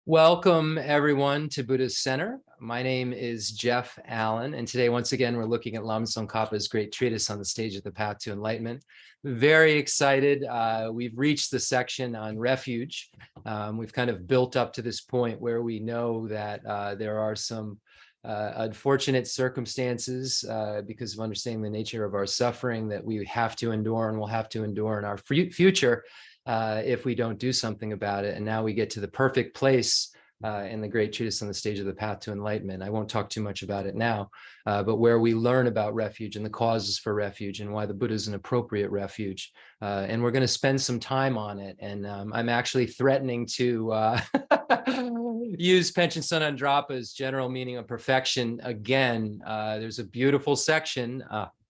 Welcome, everyone, to Buddha's Center. My name is Jeff Allen, and today, once again, we're looking at Lama Tsongkhapa's great treatise on the stage of the path to enlightenment. Very excited. We've reached the section on refuge. We've kind of built up to this point where we know that there are some unfortunate circumstances because of understanding the nature of our suffering that we have to endure and will have to endure in our future if we don't do something about it. And now we get to the perfect place in the great treatise on the stage of the path to enlightenment. I won't talk too much about it now, but where we learn about refuge and the causes for refuge and why the Buddha is an appropriate refuge. And we're going to spend some time on it. And I'm actually threatening to use Panchen Sonandrapa's general meaning of perfection again. There's a beautiful section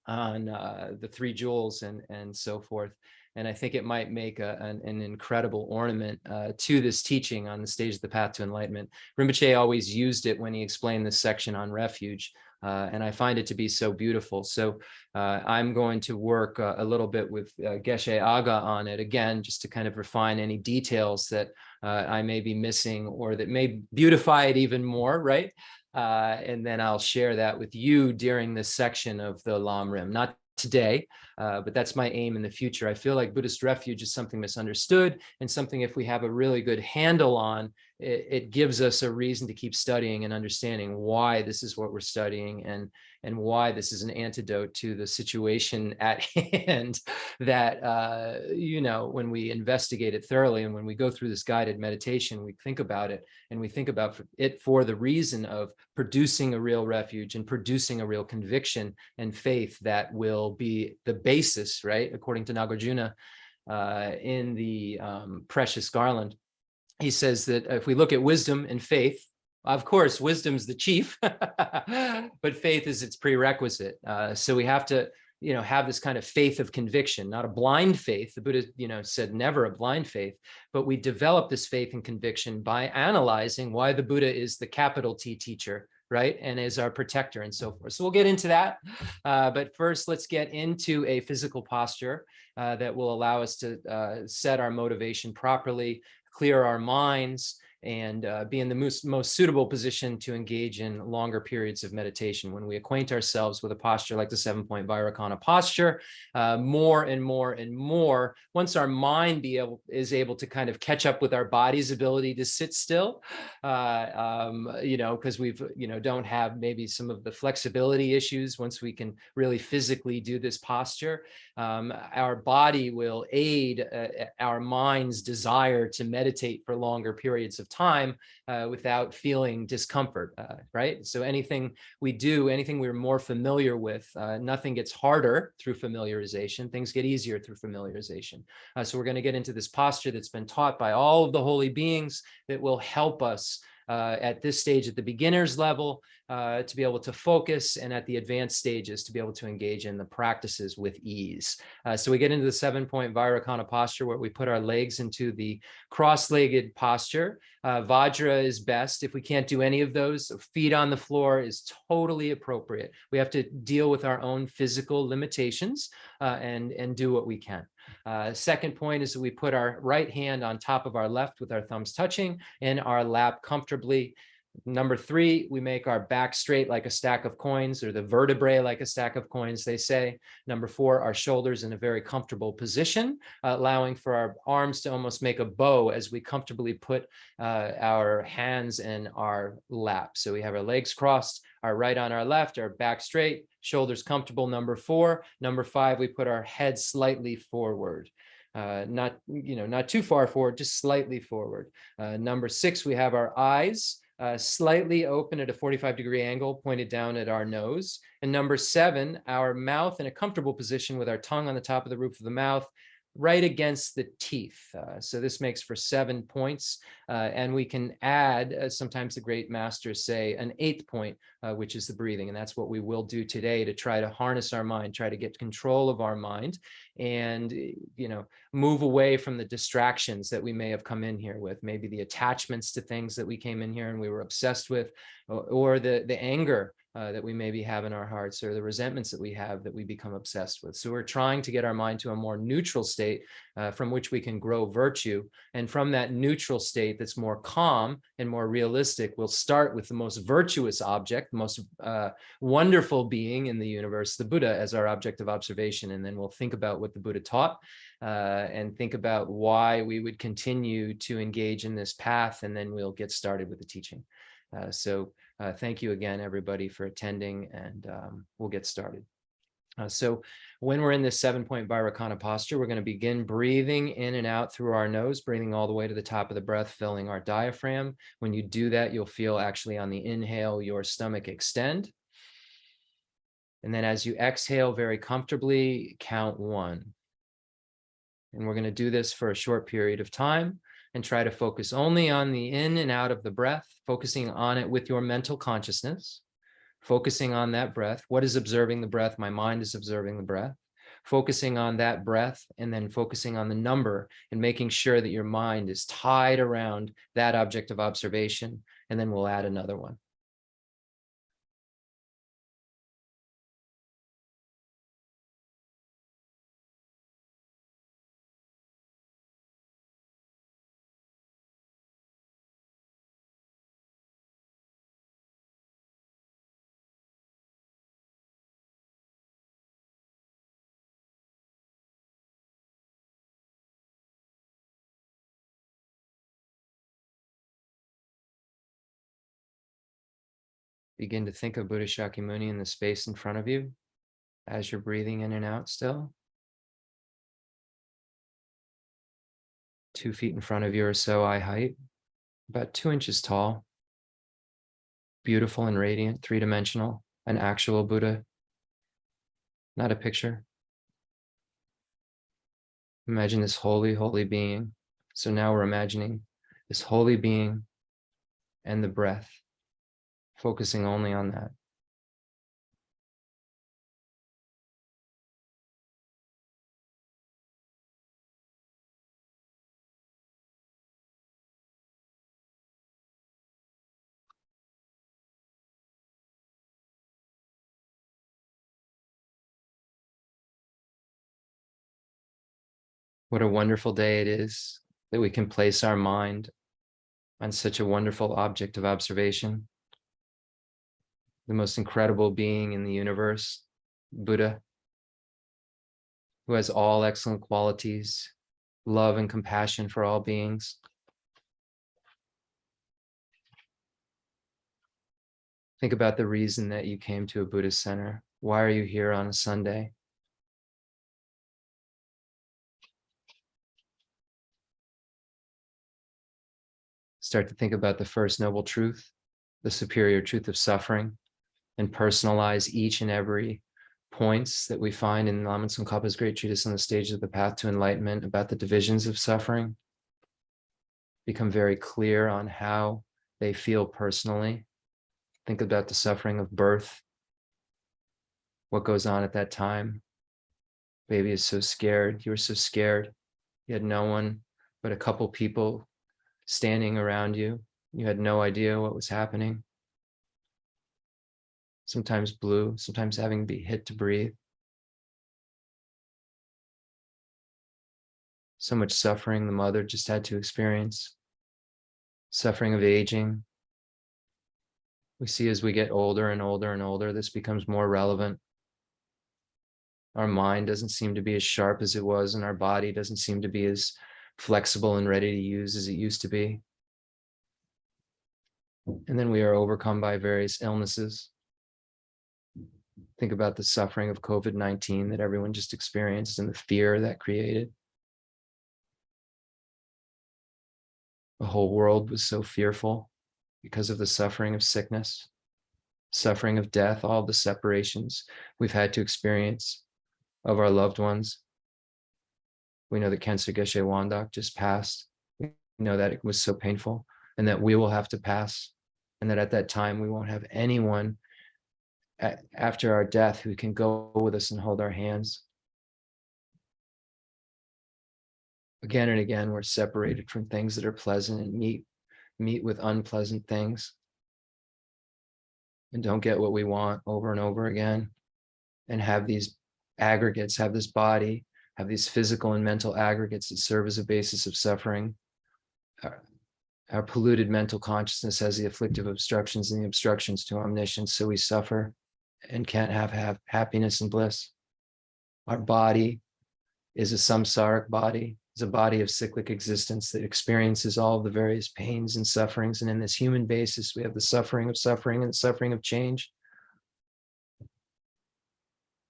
on the three jewels and so forth. And I think it might make an incredible ornament to this teaching on the stage of the path to enlightenment. Rinpoche always used it when he explained this section on refuge. And I find it to be so beautiful. So I'm going to work a little bit with Geshe Aga on it again, just to kind of refine any details that I may be missing or that may beautify it even more, right? And then I'll share that with you during this section of the Lam Rim. Not today, but that's my aim in the future. I feel like Buddhist refuge is something misunderstood and something if we have a really good handle on, it gives us a reason to keep studying and understanding why this is what we're studying and why this is an antidote to the situation at hand that, when we investigate it thoroughly and when we go through this guided meditation, we think about it and we think about it for the reason of producing a real refuge and producing a real conviction and faith that will be the basis, right? According to Nagarjuna in the Precious Garland, he says that if we look at wisdom and faith, of course, wisdom's the chief, but faith is its prerequisite. So we have to, have this kind of faith of conviction, not a blind faith. The Buddha, said never a blind faith, but we develop this faith and conviction by analyzing why the Buddha is the capital T teacher, right? And is our protector and so forth. So we'll get into that. But first, let's get into a physical posture that will allow us to set our motivation properly, clear our minds, and be in the most suitable position to engage in longer periods of meditation. When we acquaint ourselves with a posture like the 7-point Vairocana posture, more and more and more, once our mind is able to kind of catch up with our body's ability to sit still, because we've, don't have maybe some of the flexibility issues. Once we can really physically do this posture, our body will aid our mind's desire to meditate for longer periods of time without feeling discomfort, right? So anything we do, anything we're more familiar with, nothing gets harder through familiarization. Things get easier through familiarization. So we're going to get into this posture that's been taught by all of the holy beings that will help us at this stage at the beginner's level to be able to focus, and at the advanced stages to be able to engage in the practices with ease. So we get into the 7-point Vairocana posture where we put our legs into the cross-legged posture. Vajra is best. If we can't do any of those, feet on the floor is totally appropriate. We have to deal with our own physical limitations and do what we can. Second point is that we put our right hand on top of our left with our thumbs touching and our lap comfortably. Number 3, we make our back straight like a stack of coins, or the vertebrae like a stack of coins, they say. Number 4, our shoulders in a very comfortable position, allowing for our arms to almost make a bow as we comfortably put our hands in our lap. So we have our legs crossed, our right on our left, our back straight, shoulders comfortable, number 4. Number 5, we put our head slightly forward. Not too far forward, just slightly forward. Number 6, we have our eyes slightly open at a 45-degree angle, pointed down at our nose. And number 7, our mouth in a comfortable position with our tongue on the top of the roof of the mouth, right against the teeth. So this makes for 7 points. And we can add, sometimes the great masters say, an 8th point, which is the breathing. And that's what we will do today to try to harness our mind, try to get control of our mind, and move away from the distractions that we may have come in here with, maybe the attachments to things that we came in here and we were obsessed with, or the anger that we maybe have in our hearts, or the resentments that we have that we become obsessed with. So we're trying to get our mind to a more neutral state from which we can grow virtue. And from that neutral state that's more calm and more realistic, we'll start with the most virtuous object, the most wonderful being in the universe, the Buddha, as our object of observation. And then we'll think about what the Buddha taught and think about why we would continue to engage in this path. And then we'll get started with the teaching. Thank you again, everybody, for attending, and we'll get started. So when we're in this 7-point Vairakana posture, we're going to begin breathing in and out through our nose, breathing all the way to the top of the breath, filling our diaphragm. When you do that, you'll feel actually on the inhale, your stomach extend. And then as you exhale very comfortably, count 1. And we're going to do this for a short period of time and try to focus only on the in and out of the breath, focusing on it with your mental consciousness, focusing on that breath. What is observing the breath? My mind is observing the breath. Focusing on that breath, and then focusing on the number and making sure that your mind is tied around that object of observation. And then we'll add another one. Begin to think of Buddha Shakyamuni in the space in front of you as you're breathing in and out still. 2 feet in front of you or so, eye height, about 2 inches tall, beautiful and radiant, 3-dimensional, an actual Buddha, not a picture. Imagine this holy, holy being. So now we're imagining this holy being and the breath, focusing only on that. What a wonderful day it is that we can place our mind on such a wonderful object of observation, the most incredible being in the universe, Buddha, who has all excellent qualities, love and compassion for all beings. Think about the reason that you came to a Buddhist center. Why are you here on a Sunday? Start to think about the first noble truth, the superior truth of suffering, and personalize each and every points that we find in Lama Tsongkhapa's great treatise on the stages of the path to enlightenment about the divisions of suffering. Become very clear on how they feel personally. Think about the suffering of birth, what goes on at that time. Baby is so scared. You were so scared. You had no one but a couple people standing around you. You had no idea what was happening. Sometimes blue, sometimes having to be hit to breathe. So much suffering the mother just had to experience. Suffering of aging. We see as we get older and older and older, this becomes more relevant. Our mind doesn't seem to be as sharp as it was, and our body doesn't seem to be as flexible and ready to use as it used to be. And then we are overcome by various illnesses. Think about the suffering of COVID-19 that everyone just experienced and the fear that created. The whole world was so fearful because of the suffering of sickness, suffering of death, all the separations we've had to experience of our loved ones. We know that Khyentse Geshe Wandak just passed. We know that it was so painful, and that we will have to pass, and that at that time we won't have anyone after our death who can go with us and hold our hands. Again and again, we're separated from things that are pleasant and meet with unpleasant things. and don't get what we want over and over again, and have these aggregates, have this body, have these physical and mental aggregates that serve as a basis of suffering. Our polluted mental consciousness has the afflictive obstructions and the obstructions to omniscience, so we suffer and can't have happiness and bliss. Our body is a samsaric body, is a body of cyclic existence that experiences all of the various pains and sufferings. And in this human basis, we have the suffering of suffering and the suffering of change.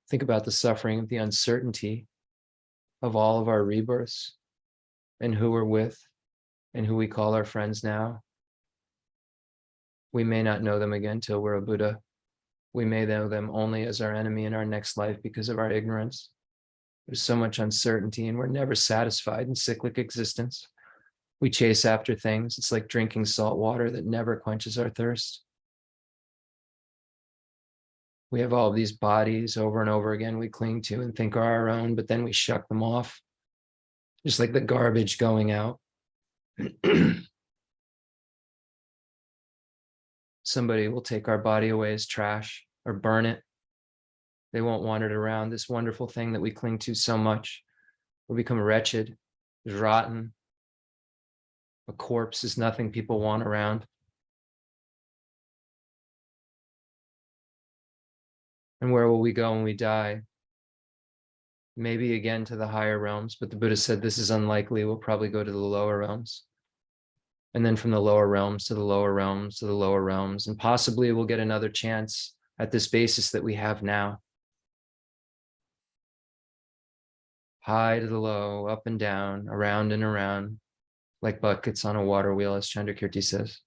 Think about the suffering of the uncertainty of all of our rebirths and who we're with and who we call our friends now. We may not know them again till we're a Buddha. We may know them only as our enemy in our next life because of our ignorance. There's so much uncertainty, and we're never satisfied in cyclic existence. We chase after things. It's like drinking salt water that never quenches our thirst. We have all of these bodies over and over again we cling to and think are our own, but then we shuck them off, just like the garbage going out. Somebody will take our body away as trash or burn it. They won't want it around, this wonderful thing that we cling to so much. We'll become wretched, rotten. A corpse is nothing people want around. And where will we go when we die? Maybe again to the higher realms, but the Buddha said this is unlikely. We'll probably go to the lower realms. And then from the lower realms to the lower realms to the lower realms. And possibly we'll get another chance at this basis that we have now. High to the low, up and down, around and around, like buckets on a water wheel, as Chandrakirti says.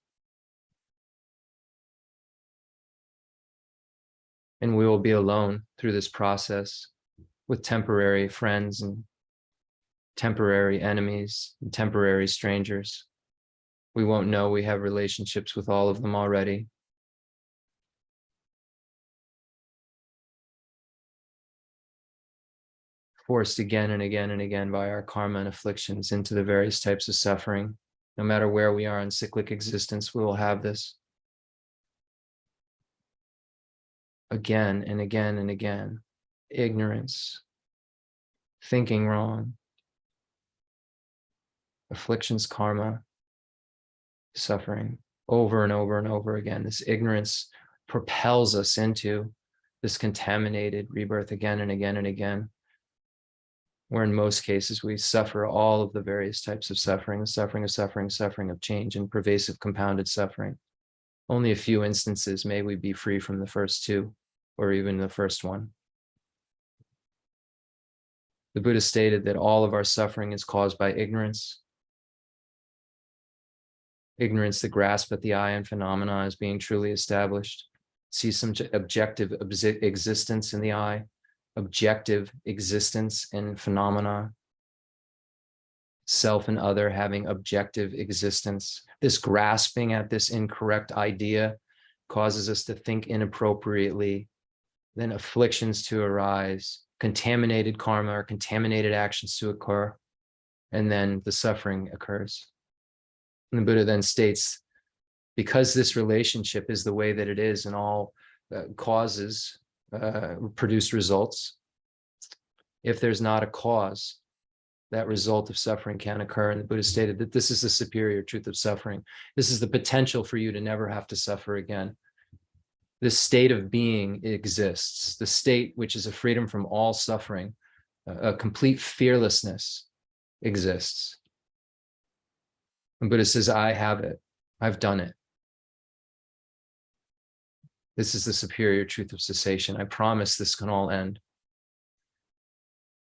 And we will be alone through this process with temporary friends and temporary enemies and temporary strangers. We won't know we have relationships with all of them already. Forced again and again and again by our karma and afflictions into the various types of suffering. No matter where we are in cyclic existence, we will have this. Again and again and again. Ignorance, thinking wrong, afflictions, karma, suffering, over and over and over again. This ignorance propels us into this contaminated rebirth again and again and again, where in most cases we suffer all of the various types of suffering, suffering of suffering, suffering of change, and pervasive compounded suffering. Only a few instances may we be free from the first two, or even the first one. The Buddha stated that all of our suffering is caused by ignorance. Ignorance that grasps at the I and phenomena as being truly established. See some objective existence in the I, objective existence in phenomena. Self and other having objective existence. This grasping at this incorrect idea causes us to think inappropriately, then afflictions to arise, contaminated karma or contaminated actions to occur, and then the suffering occurs. And the Buddha then states, because this relationship is the way that it is and all causes produce results, if there's not a cause, that result of suffering can occur. And the Buddha stated that this is the superior truth of suffering. This is the potential for you to never have to suffer again. This state of being exists, the state which is a freedom from all suffering, a complete fearlessness exists. And Buddha says, I have it. I've done it. This is the superior truth of cessation. I promise this can all end.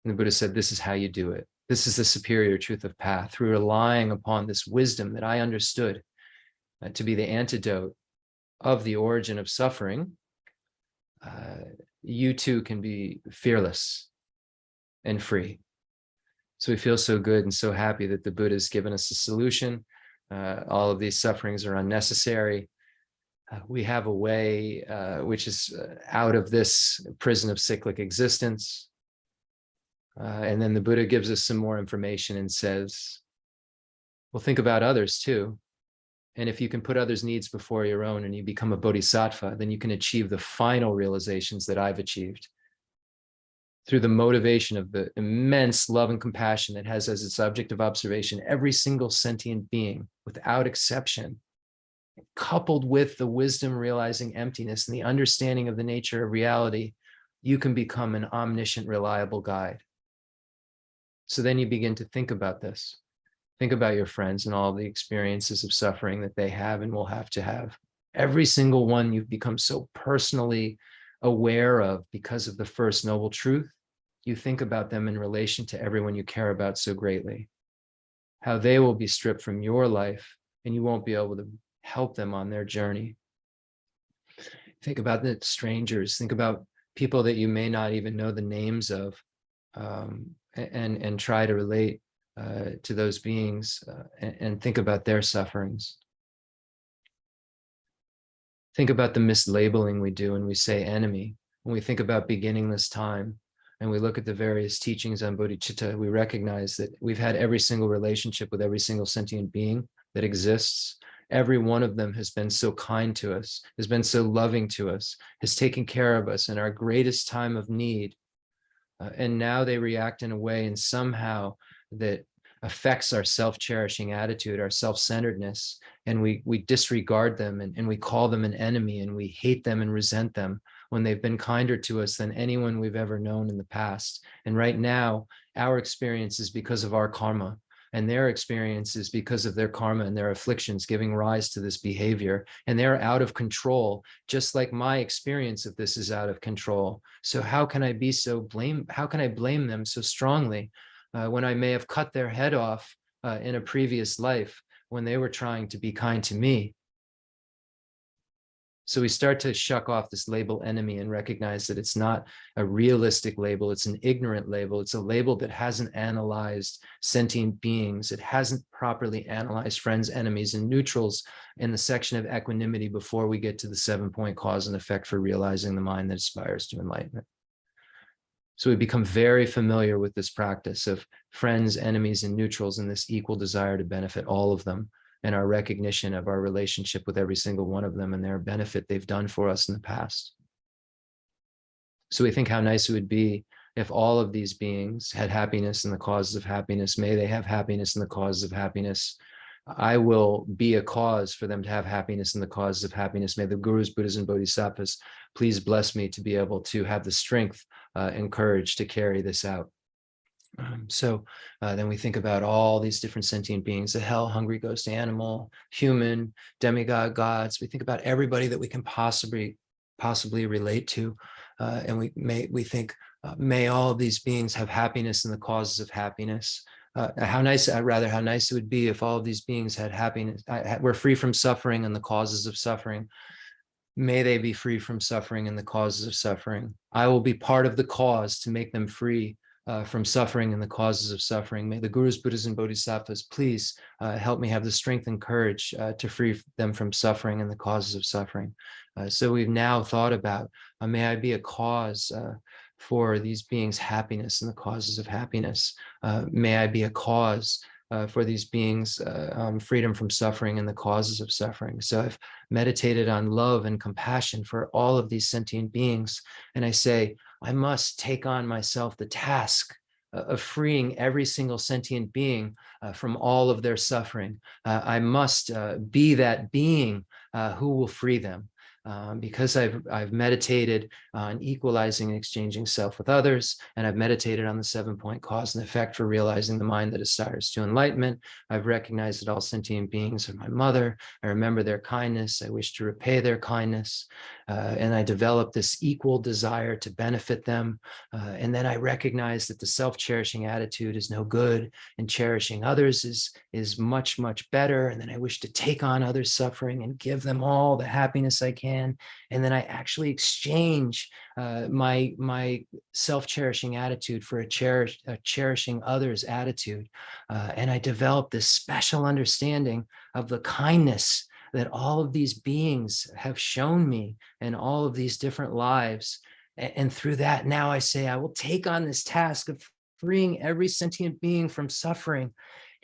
And the Buddha said, this is how you do it. This is the superior truth of path. Through relying upon this wisdom that I understood to be the antidote of the origin of suffering, you too can be fearless and free. So we feel so good and so happy that the Buddha has given us a solution. All of these sufferings are unnecessary. We have a way which is out of this prison of cyclic existence. And then the Buddha gives us some more information and says, well, think about others too. And if you can put others' needs before your own and you become a bodhisattva, then you can achieve the final realizations that I've achieved through the motivation of the immense love and compassion that has as its object of observation every single sentient being without exception, coupled with the wisdom realizing emptiness and the understanding of the nature of reality, you can become an omniscient, reliable guide. So then you begin to think about this. Think about your friends and all the experiences of suffering that they have and will have to have. Every single one you've become so personally aware of because of the first noble truth. You think about them in relation to everyone you care about so greatly, how they will be stripped from your life and you won't be able to help them on their journey. Think about the strangers. Think about people that you may not even know the names of, and try to relate to those beings and think about their sufferings. Think about the mislabeling we do when we say enemy. When we think about beginningless time and we look at the various teachings on bodhicitta, we recognize that we've had every single relationship with every single sentient being that exists. Every one of them has been so kind to us, has been so loving to us, has taken care of us in our greatest time of need. And now they react in a way and somehow that affects our self-cherishing attitude, our self-centeredness, and we disregard them and we call them an enemy and we hate them and resent them when they've been kinder to us than anyone we've ever known in the past. And right now, our experience is because of our karma, and their experience is because of their karma and their afflictions giving rise to this behavior. And they're out of control, just like my experience of this is out of control. So how can I blame them so strongly when I may have cut their head off in a previous life when they were trying to be kind to me? So we start to shuck off this label enemy and recognize that it's not a realistic label. It's an ignorant label. It's a label that hasn't analyzed sentient beings. It hasn't properly analyzed friends, enemies, and neutrals in the section of equanimity before we get to the 7-point cause and effect for realizing the mind that aspires to enlightenment. So we become very familiar with this practice of friends, enemies, and neutrals and this equal desire to benefit all of them, and our recognition of our relationship with every single one of them and their benefit they've done for us in the past. So we think how nice it would be if all of these beings had happiness in the causes of happiness. May they have happiness in the causes of happiness. I will be a cause for them to have happiness in the causes of happiness. May the gurus, Buddhas, and bodhisattvas please bless me to be able to have the strength and courage to carry this out. Then we think about all these different sentient beings, the hell, hungry ghost, animal, human, demigod, gods. We think about everybody that we can possibly relate to. And we think, may all of these beings have happiness in the causes of happiness. How nice it would be if all of these beings had happiness, were free from suffering and the causes of suffering. May they be free from suffering and the causes of suffering. I will be part of the cause to make them free from suffering and the causes of suffering. May the gurus, Buddhas, and bodhisattvas please help me have the strength and courage to free them from suffering and the causes of suffering. So we've now thought about, may I be a cause for these beings' happiness and the causes of happiness. May I be a cause for these beings' freedom from suffering and the causes of suffering. So I've meditated on love and compassion for all of these sentient beings. And I say, I must take on myself the task of freeing every single sentient being from all of their suffering. I must be that being who will free them. Because I've meditated on equalizing and exchanging self with others, and I've meditated on the 7-point cause and effect for realizing the mind that aspires to enlightenment. I've recognized that all sentient beings are my mother. I remember their kindness. I wish to repay their kindness. And I develop this equal desire to benefit them. And then I recognize that the self-cherishing attitude is no good, and cherishing others is much, much better. And then I wish to take on others' suffering and give them all the happiness I can. And then I actually exchange my self-cherishing attitude for a cherishing others attitude. And I develop this special understanding of the kindness that all of these beings have shown me in all of these different lives. And through that, now I say, I will take on this task of freeing every sentient being from suffering.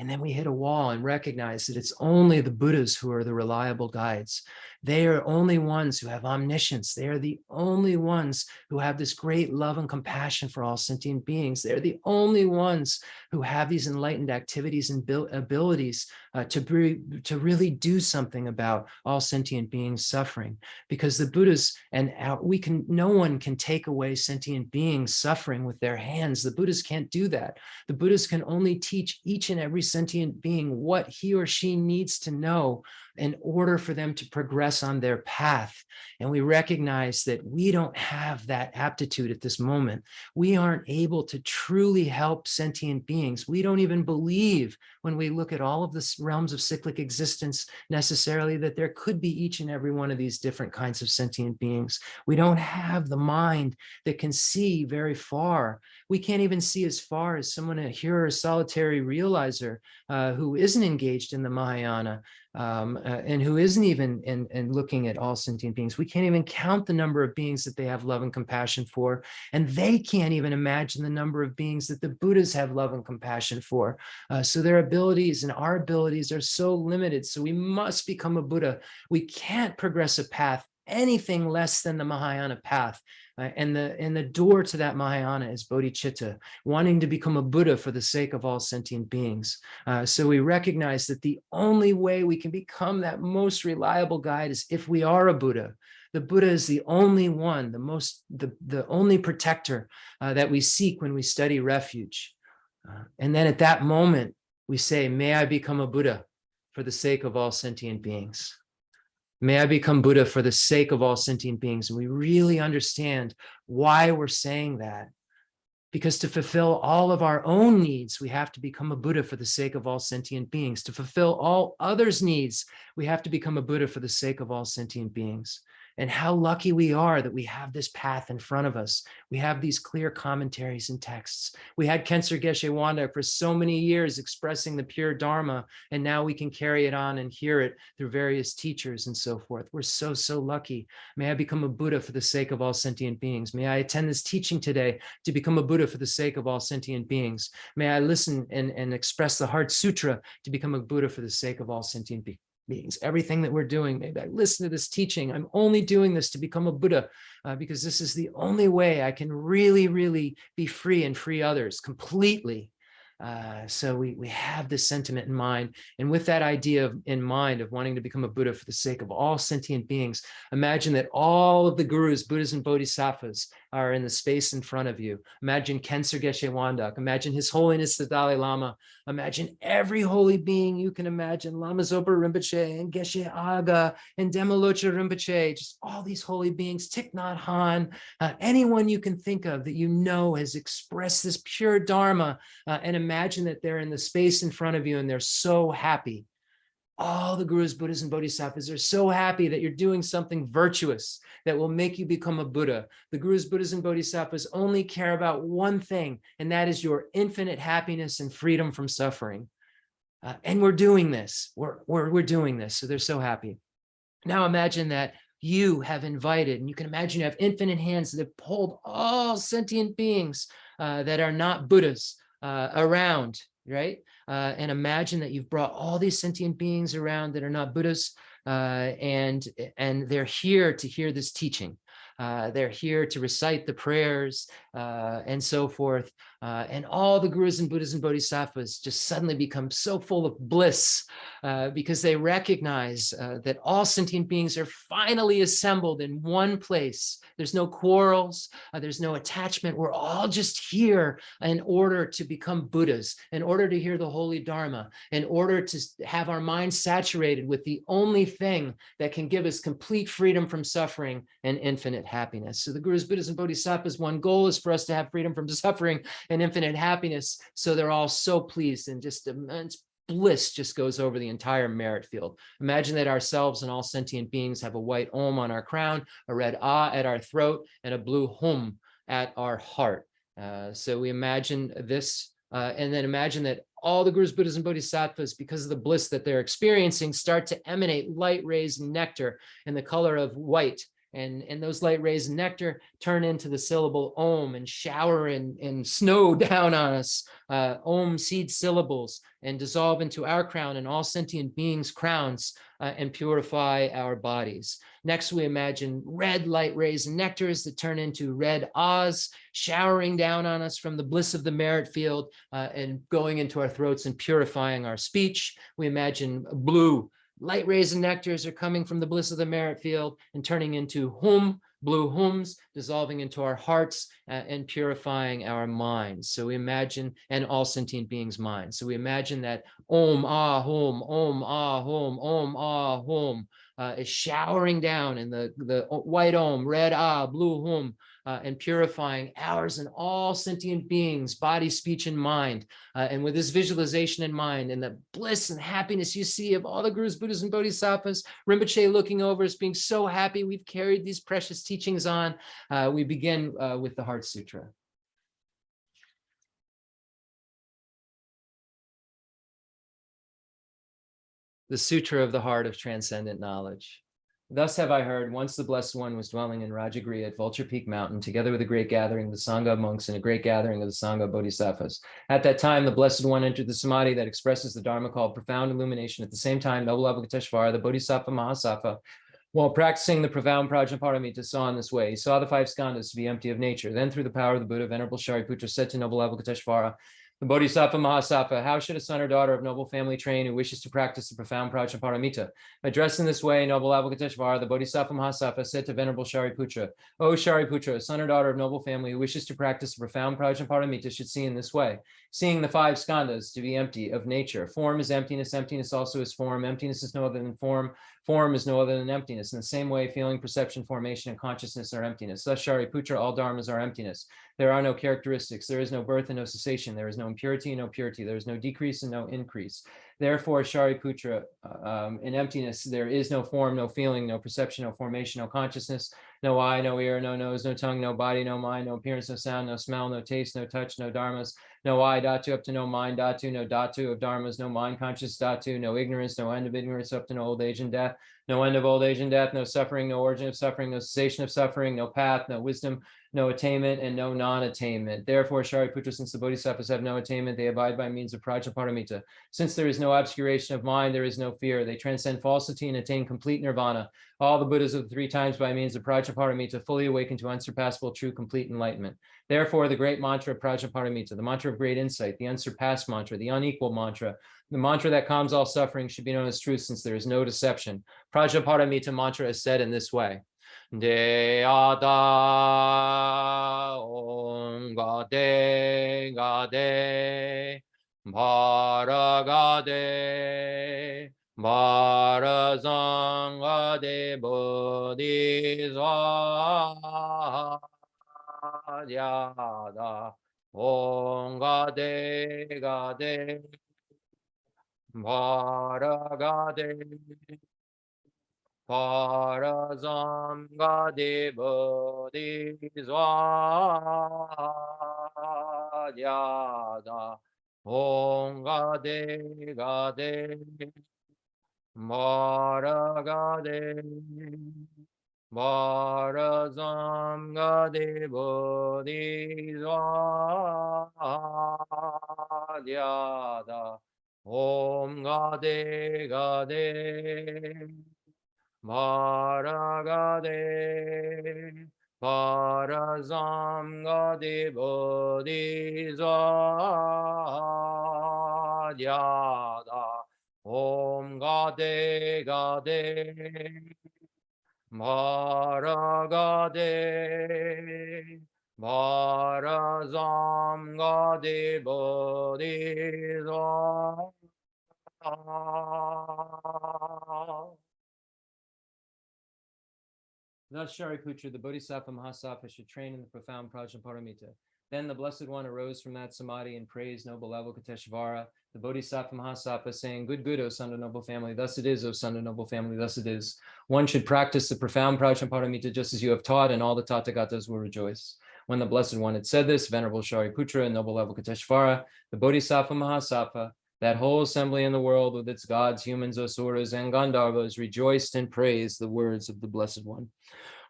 And then we hit a wall and recognize that it's only the Buddhas who are the reliable guides. They are only ones who have omniscience. They are the only ones who have this great love and compassion for all sentient beings. They're the only ones who have these enlightened activities and abilities to really do something about all sentient beings suffering. Because the Buddhas no one can take away sentient beings suffering with their hands. The Buddhas can't do that. The Buddhas can only teach each and every sentient being what he or she needs to know in order for them to progress on their path. And we recognize that we don't have that aptitude at this moment. We aren't able to truly help sentient beings. We don't even believe, when we look at all of the realms of cyclic existence, necessarily that there could be each and every one of these different kinds of sentient beings. We don't have the mind that can see very far. We can't even see as far as someone here, a solitary realizer who isn't engaged in the Mahayana, and who isn't even in looking at all sentient beings. We can't even count the number of beings that they have love and compassion for, and they can't even imagine the number of beings that the Buddhas have love and compassion for. So their abilities and our abilities are so limited. So we must become a Buddha. We can't progress a path anything less than the Mahayana path. And the door to that Mahayana is Bodhicitta, wanting to become a Buddha for the sake of all sentient beings. So we recognize that the only way we can become that most reliable guide is if we are a Buddha. The Buddha is the only one, the only protector that we seek when we study refuge. And then at that moment, we say, may I become a Buddha for the sake of all sentient beings. May I become Buddha for the sake of all sentient beings. And we really understand why we're saying that. Because to fulfill all of our own needs, we have to become a Buddha for the sake of all sentient beings. To fulfill all others' needs, we have to become a Buddha for the sake of all sentient beings. And how lucky we are that we have this path in front of us. We have these clear commentaries and texts. We had Khenser Geshe Wanda for so many years expressing the pure Dharma, and now we can carry it on and hear it through various teachers and so forth. We're so, so lucky. May I become a Buddha for the sake of all sentient beings. May I attend this teaching today to become a Buddha for the sake of all sentient beings. May I listen and express the Heart Sutra to become a Buddha for the sake of all sentient beings. Everything that we're doing, maybe I listen to this teaching, I'm only doing this to become a Buddha because this is the only way I can really, really be free and free others completely. So we have this sentiment in mind. And with that idea in mind of wanting to become a Buddha for the sake of all sentient beings, imagine that all of the gurus, Buddhas and Bodhisattvas are in the space in front of you. Imagine Khenser Geshe Wandak. Imagine His Holiness the Dalai Lama. Imagine every holy being you can imagine. Lama Zopa Rinpoche and Geshe Aga and Demalocha Rinpoche, just all these holy beings, Thich Nhat Hanh, anyone you can think of that you know has expressed this pure Dharma, and imagine that they're in the space in front of you and they're so happy. All the gurus, Buddhas, and Bodhisattvas are so happy that you're doing something virtuous that will make you become a Buddha. The gurus, Buddhas, and Bodhisattvas only care about one thing, and that is your infinite happiness and freedom from suffering. And we're doing this. We're doing this. So they're so happy. Now imagine that you have invited, and you can imagine you have infinite hands that have pulled all sentient beings that are not Buddhas around, right? And imagine that you've brought all these sentient beings around that are not Buddhas, and they're here to hear this teaching. They're here to recite the prayers and so forth. And all the gurus and Buddhas and Bodhisattvas just suddenly become so full of bliss because they recognize that all sentient beings are finally assembled in one place. There's no quarrels, there's no attachment. We're all just here in order to become Buddhas, in order to hear the holy Dharma, in order to have our minds saturated with the only thing that can give us complete freedom from suffering and infinite happiness. So the gurus, Buddhas, and Bodhisattvas, one goal is for us to have freedom from suffering and infinite happiness. So they're all so pleased, and just immense bliss just goes over the entire merit field. Imagine that ourselves and all sentient beings have a white Om on our crown, a red Ah at our throat, and a blue Hum at our heart. So we imagine this, and then imagine that all the gurus, Buddhas, and Bodhisattvas, because of the bliss that they're experiencing, start to emanate light rays and nectar in the color of white. And those light rays and nectar turn into the syllable Om and shower and snow down on us, Om seed syllables, and dissolve into our crown and all sentient beings' crowns, and purify our bodies. Next, we imagine red light rays and nectars that turn into red Ahs, showering down on us from the bliss of the merit field, and going into our throats and purifying our speech. We imagine blue light rays and nectars are coming from the bliss of the merit field and turning into hum, blue hums, dissolving into our hearts, and purifying our minds. So we imagine, and all sentient beings' minds. So we imagine that Om Ah Hum, Om Ah Hum, Om Ah Hum is showering down in the white Om, red Ah, blue Hum, and purifying ours and all sentient beings, body, speech, and mind. And with this visualization in mind and the bliss and happiness you see of all the gurus, Buddhas, and Bodhisattvas, Rinpoche looking over us, being so happy we've carried these precious teachings on, we begin with the Heart Sutra. The Sutra of the Heart of Transcendent Knowledge. Thus have I heard, once the Blessed One was dwelling in Rajagriha at Vulture Peak Mountain, together with a great gathering of the Sangha of monks and a great gathering of the Sangha of Bodhisattvas. At that time, the Blessed One entered the Samadhi that expresses the Dharma called profound illumination. At the same time, Noble Avalokiteshvara, the Bodhisattva Mahasattva, while practicing the profound Prajnaparamita, saw in this way. He saw the 5 skandhas to be empty of nature. Then, through the power of the Buddha, Venerable Shariputra said to Noble Avalokiteshvara, the Bodhisattva Mahasattva, how should a son or daughter of noble family train who wishes to practice the profound Prajnaparamita? Addressed in this way, Noble Avalokiteshvara, the Bodhisattva Mahasattva, said to Venerable Shariputra, O Shariputra, a son or daughter of noble family who wishes to practice the profound Prajnaparamita should see in this way. Seeing the 5 skandhas to be empty of nature. Form is emptiness, emptiness also is form, emptiness is no other than form, form is no other than emptiness. In the same way, feeling, perception, formation, and consciousness are emptiness. Thus, Shariputra, all dharmas are emptiness. There are no characteristics. There is no birth and no cessation. There is no impurity and no purity. There is no decrease and no increase. Therefore, Shariputra, in emptiness, there is no form, no feeling, no perception, no formation, no consciousness, no eye, no ear, no nose, no tongue, no body, no mind, no appearance, no sound, no smell, no taste, no touch, no dharmas, no I, dhatu, up to no mind, dhatu, no dhatu of dharmas, no mind conscious dhatu, no ignorance, no end of ignorance, up to no old age and death, no end of old age and death, no suffering, no origin of suffering, no cessation of suffering, no path, no wisdom, no attainment, and no non-attainment. Therefore, Shariputra, since the Bodhisattvas have no attainment, they abide by means of Prajnaparamita. Since there is no obscuration of mind, there is no fear. They transcend falsity and attain complete nirvana. All the Buddhas of the 3 times by means of Prajnaparamita fully awaken to unsurpassable, true, complete enlightenment. Therefore, the great mantra of Prajnaparamita, the mantra of great insight, the unsurpassed mantra, the unequal mantra, the mantra that calms all suffering should be known as truth, since there is no deception. Prajnaparamita mantra is said in this way. Deyada Om Gade Gade Bharagade Bharazangade Bodhisattva Om Gade Gade Bharagade Parazangade Bodhisattva Om Gade Gade Bharagade Parazangade Bodhisattva Om Gade Gade Bharagade Parazangade Bodhisattva Om Gade Gade Bharagade Parazangade Bodhisattva. Thus, Shariputra, the Bodhisattva Mahasattva, should train in the profound Prajnaparamita. Then the Blessed One arose from that samadhi and praised Noble Avalokiteshvara, the Bodhisattva Mahasattva, saying, Good, good, O son of noble family, thus it is, O son of noble family, thus it is. One should practice the profound Prajnaparamita just as you have taught, and all the Tathagatas will rejoice. When the Blessed One had said this, Venerable Shariputra and Noble Avalokiteshvara, the Bodhisattva Mahasattva, that whole assembly in the world with its gods, humans, asuras, and Gandharvas rejoiced and praised the words of the Blessed One.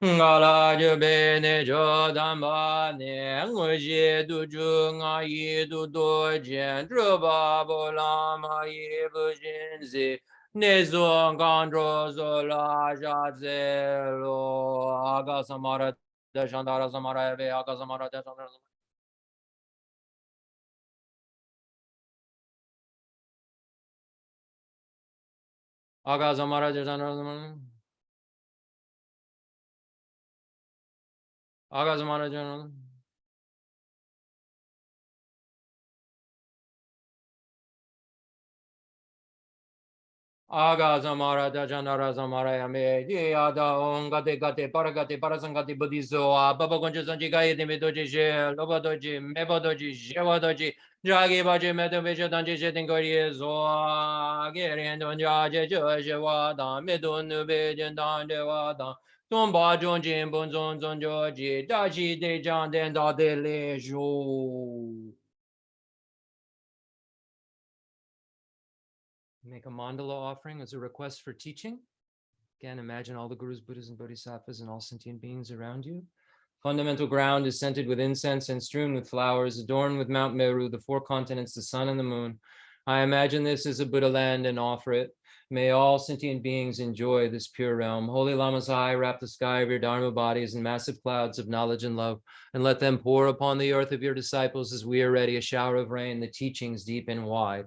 ngala jube ne jo damba ne nguje du ju nga yi du do jen zhu ba bo la ma yi bu jin zi ne zo gang zhuo zo la sha ze lo aga samara de shandara samara ve aga samara de shandara aga samara de shandara aga samara de shandara aga samara da janara samara yame ya da onga de gate parasangati buddhiso baba gonje sanji gaye de medoji je loba doji mebo doji jewa doji jagi baji medo beje danji je dingori zo geren don ja je je wa da medo nu be jen dan de wa da ton ba jon jin bon zon zon jo ji da ji de jan den da de le jo. Make a mandala offering as a request for teaching. Again, imagine all the gurus, Buddhas, and bodhisattvas and all sentient beings around you. Fundamental ground is scented with incense and strewn with flowers, adorned with Mount Meru, the four continents, the sun and the moon. I imagine this is a Buddha land and offer it. May all sentient beings enjoy this pure realm. Holy Lamas High, wrap the sky of your Dharma bodies in massive clouds of knowledge and love, and let them pour upon the earth of your disciples as we are ready, a shower of rain, the teachings deep and wide.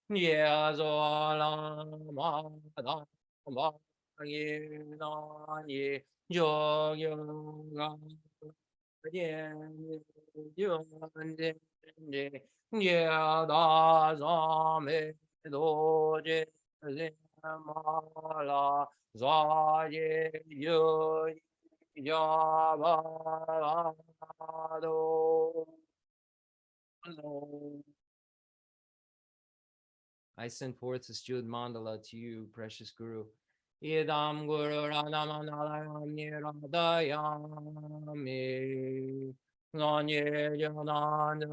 Yeah, so la ma da ma ye na ye yo yo ga ye yo de de ye da za me do je le ma la za ye yo ya ba do. I send forth this jeweled mandala to you, precious Guru. Idam Guru Ranamanayam Niradayami. Nanye Jananda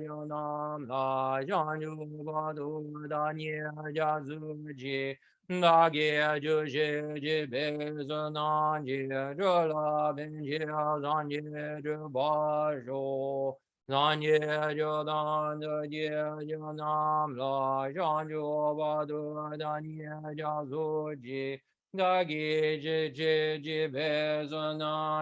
Yonam La Janju Badu Danye Jazuji. Dage Juje Jibezananje Jola Benjia Zanje Jubajo. Zanye Jodan Janam La Janju Badu Danye Jazuji. Dagi ji ji ji be zan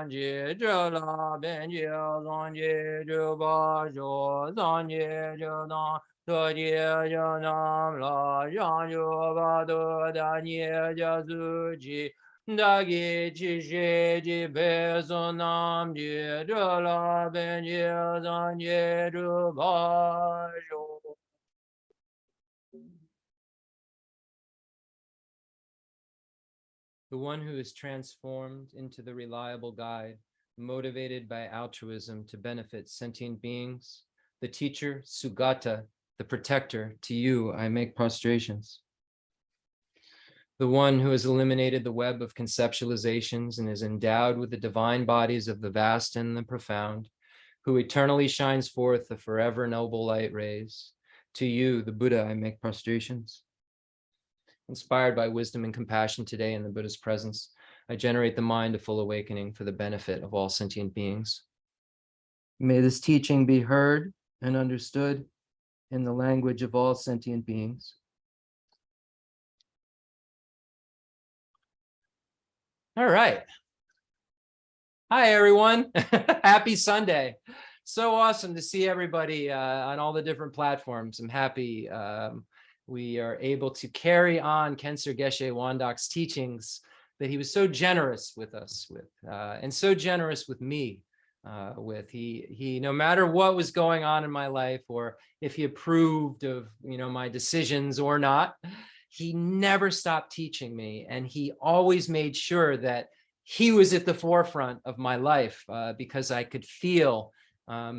ji la ben ji zan ji ju ba jo zan ji ju na de ji ju nam la zhan ju ba de da ni ja zu ji Dagi ji ji ji be zan ji la ben ji zan ji ju ba jo. The one who is transformed into the reliable guide, motivated by altruism to benefit sentient beings, the teacher, Sugata, the protector, to you I make prostrations. The one who has eliminated the web of conceptualizations and is endowed with the divine bodies of the vast and the profound, who eternally shines forth the forever noble light rays. To you, the Buddha, I make prostrations. Inspired by wisdom and compassion today in the Buddha's presence, I generate the mind of full awakening for the benefit of all sentient beings. May this teaching be heard and understood in the language of all sentient beings. All right. Hi, everyone. Happy Sunday. So awesome to see everybody on all the different platforms. I'm happy we are able to carry on Khyentse Geshe Wandok's teachings that he was so generous with us with, and so generous with me with. He no matter what was going on in my life, or if he approved of my decisions or not, he never stopped teaching me, and he always made sure that he was at the forefront of my life because I could feel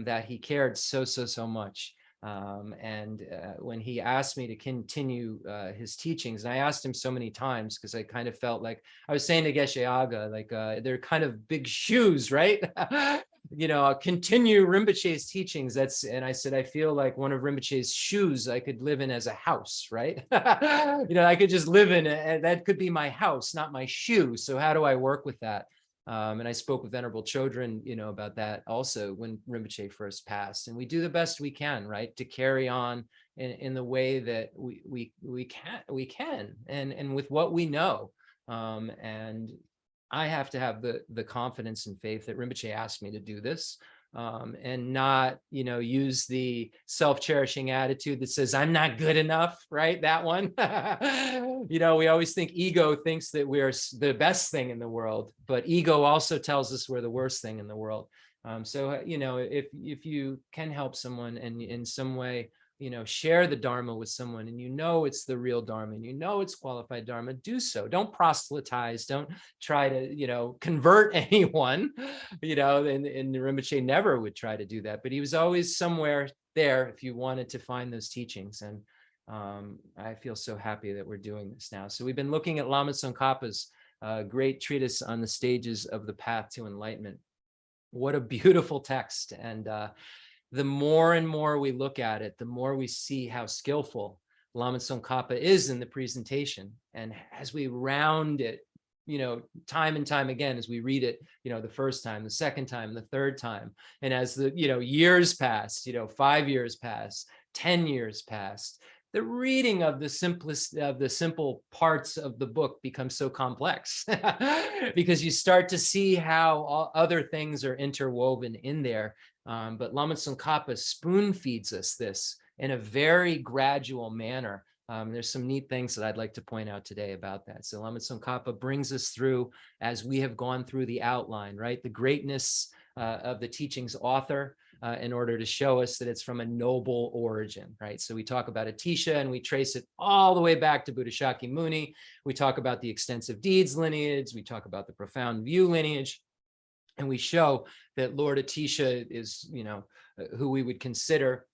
that he cared so much. And when he asked me to continue his teachings, and I asked him so many times because I kind of felt like I was saying to Geshe Aga, like they're kind of big shoes, right? Continue Rinpoche's teachings. And I said, I feel like one of Rinpoche's shoes I could live in as a house, right? I could just live in it, and that could be my house, not my shoe. So how do I work with that? And I spoke with Venerable Chodron, about that also when Rinpoche first passed. And we do the best we can, right, to carry on in the way that we can, and with what we know. And I have to have the confidence and faith that Rinpoche asked me to do this, and not, use the self-cherishing attitude that says, I'm not good enough, right? That one. We always think ego thinks that we're the best thing in the world, but ego also tells us we're the worst thing in the world. So, if you can help someone and in some way, share the Dharma with someone, and it's the real Dharma, and it's qualified Dharma, do so. Don't proselytize. Don't try to, convert anyone, and Rinpoche never would try to do that, but he was always somewhere there if you wanted to find those teachings. And I feel so happy that we're doing this now. So we've been looking at Lama Tsongkhapa's great treatise on the stages of the path to enlightenment. What a beautiful text. And the more and more we look at it, the more we see how skillful Lama Tsongkhapa is in the presentation. And as we round it, time and time again, as we read it, the first time, the second time, the third time, and as the, years pass, 5 years pass, 10 years pass, the reading of the simple parts of the book becomes so complex because you start to see how all other things are interwoven in there. But Lama Tsongkhapa spoon feeds us this in a very gradual manner. There's some neat things that I'd like to point out today about that. So Lama Tsongkhapa brings us through, as we have gone through the outline, right? The greatness of the teaching's author, in order to show us that it's from a noble origin, right? So we talk about Atisha and we trace it all the way back to Buddha Shakyamuni. We talk about the extensive deeds lineage. We talk about the profound view lineage. And we show that Lord Atisha is, who we would consider,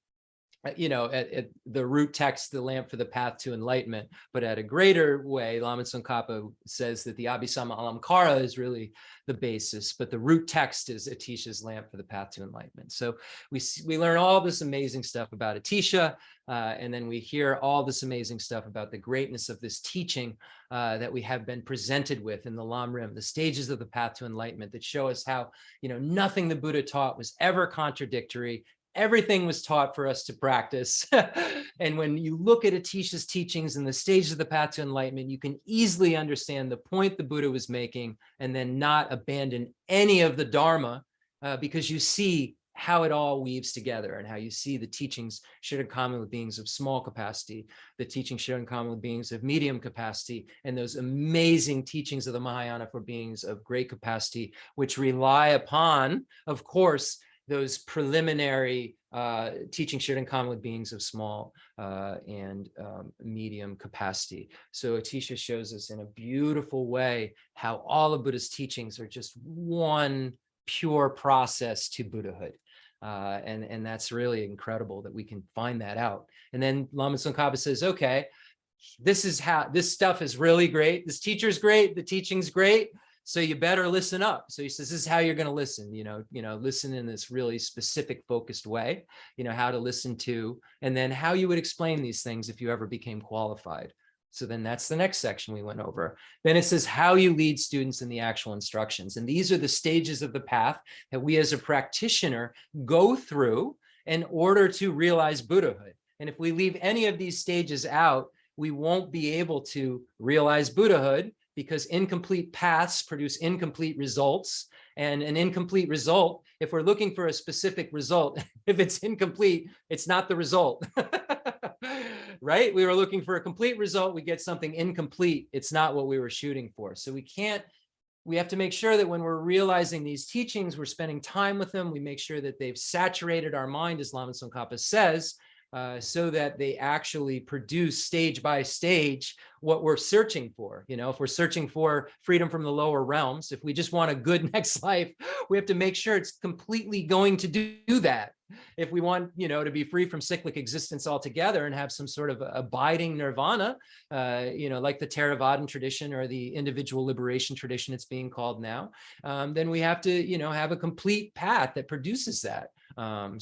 at the root text, the lamp for the path to enlightenment. But at a greater way, Lama Tsongkhapa says that the Abhisama Alamkara is really the basis, but the root text is Atisha's lamp for the path to enlightenment. So we learn all this amazing stuff about Atisha, and then we hear all this amazing stuff about the greatness of this teaching that we have been presented with in the Lam Rim, the stages of the path to enlightenment that show us how, nothing the Buddha taught was ever contradictory. Everything was taught for us to practice. And when you look at Atisha's teachings and the stages of the path to enlightenment, you can easily understand the point the Buddha was making and then not abandon any of the Dharma because you see how it all weaves together and how you see the teachings shared in common with beings of small capacity, the teachings shared in common with beings of medium capacity, and those amazing teachings of the Mahayana for beings of great capacity, which rely upon, of course, those preliminary teachings shared in common with beings of small and medium capacity. So Atisha shows us in a beautiful way how all of Buddha's teachings are just one pure process to Buddhahood. And that's really incredible that we can find that out. And then Lama Tsongkhapa says, okay, this is how, this stuff is really great. This teacher's great, the teaching's great. So you better listen up. So he says, this is how you're going to listen, listen in this really specific, focused way, how to listen to, and then how you would explain these things if you ever became qualified. So then that's the next section we went over. Then it says how you lead students in the actual instructions. And these are the stages of the path that we as a practitioner go through in order to realize Buddhahood. And if we leave any of these stages out, we won't be able to realize Buddhahood, because incomplete paths produce incomplete results, and an incomplete result if we're looking for a specific result, if it's incomplete, it's not the result. Right? We were looking for a complete result, we get something incomplete. It's not what we were shooting for. So we have to make sure that when we're realizing these teachings, we're spending time with them. We make sure that they've saturated our mind, as Lama Tsongkhapa says, so that they actually produce stage by stage what we're searching for. You know, if we're searching for freedom from the lower realms, if we just want a good next life, we have to make sure it's completely going to do that. If we want, you know, to be free from cyclic existence altogether and have some sort of abiding nirvana, you know, like the Theravadan tradition or the individual liberation tradition it's being called now, then we have to, you know, have a complete path that produces that.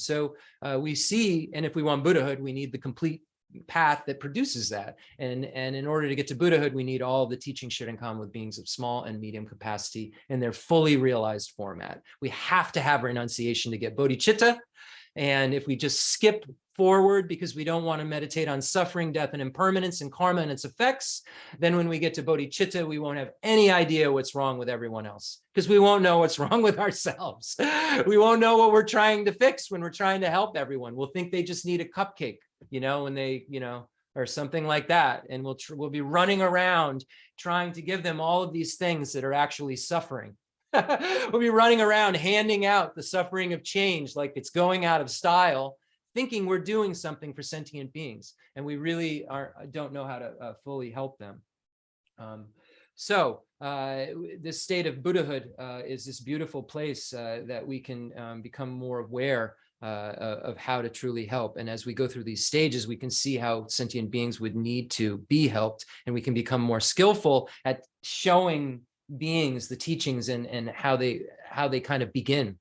So we see, and if we want Buddhahood, we need the complete path that produces that. And in order to get to Buddhahood, we need all the teachings shared in common with beings of small and medium capacity in their fully realized format. We have to have renunciation to get bodhicitta. And if we just skip forward because we don't want to meditate on suffering, death, and impermanence and karma and its effects, then when we get to bodhicitta, we won't have any idea what's wrong with everyone else, because we won't know what's wrong with ourselves. We won't know what we're trying to fix when we're trying to help everyone. We'll think they just need a cupcake, you know, when they, you know, or something like that. And we'll be running around trying to give them all of these things that are actually suffering. We'll be running around handing out the suffering of change like it's going out of style, thinking we're doing something for sentient beings, and we really don't know how to fully help them. So this state of Buddhahood is this beautiful place that we can become more aware of how to truly help. And as we go through these stages, we can see how sentient beings would need to be helped, and we can become more skillful at showing beings the teachings and how they kind of begin.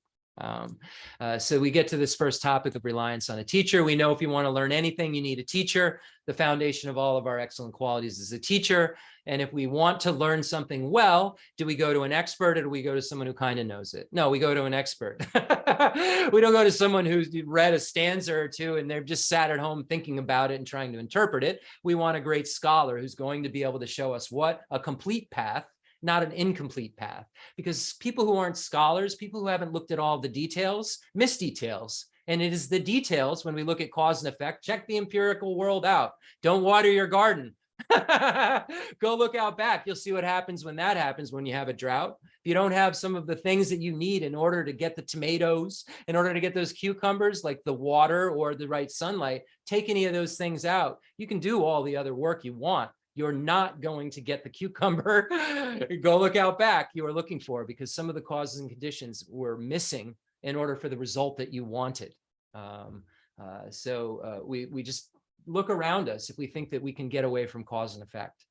So we get to this first topic of reliance on a teacher. We know if you want to learn anything, you need a teacher. The foundation of all of our excellent qualities is a teacher. And if we want to learn something well, do we go to an expert or do we go to someone who kind of knows it? No, we go to an expert. We don't go to someone who's read a stanza or two and they've just sat at home thinking about it and trying to interpret it. We want a great scholar who's going to be able to show us what? A complete path, not an incomplete path. Because people who aren't scholars, people who haven't looked at all the details, miss details. And it is the details, when we look at cause and effect, check the empirical world out. Don't water your garden. Go look out back. You'll see what happens when that happens, when you have a drought. If you don't have some of the things that you need in order to get the tomatoes, in order to get those cucumbers, like the water or the right sunlight, take any of those things out. You can do all the other work you want. You're not going to get the cucumber. Go look out back you are looking for, because some of the causes and conditions were missing in order for the result that you wanted. We just look around us if we think that we can get away from cause and effect.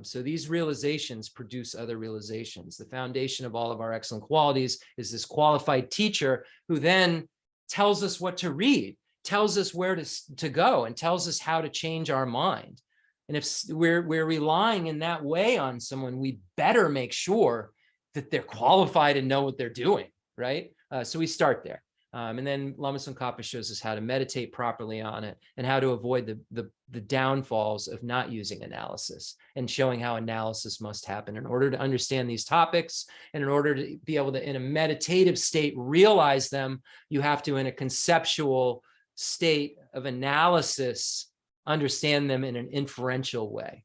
So these realizations produce other realizations. The foundation of all of our excellent qualities is this qualified teacher who then tells us what to read, tells us where to go, and tells us how to change our mind. And if we're relying in that way on someone, we better make sure that they're qualified and know what they're doing, right? So we start there. And then Lama Tsongkhapa shows us how to meditate properly on it and how to avoid the downfalls of not using analysis, and showing how analysis must happen in order to understand these topics. And in order to be able to, in a meditative state, realize them, you have to, in a conceptual state of analysis, understand them in an inferential way.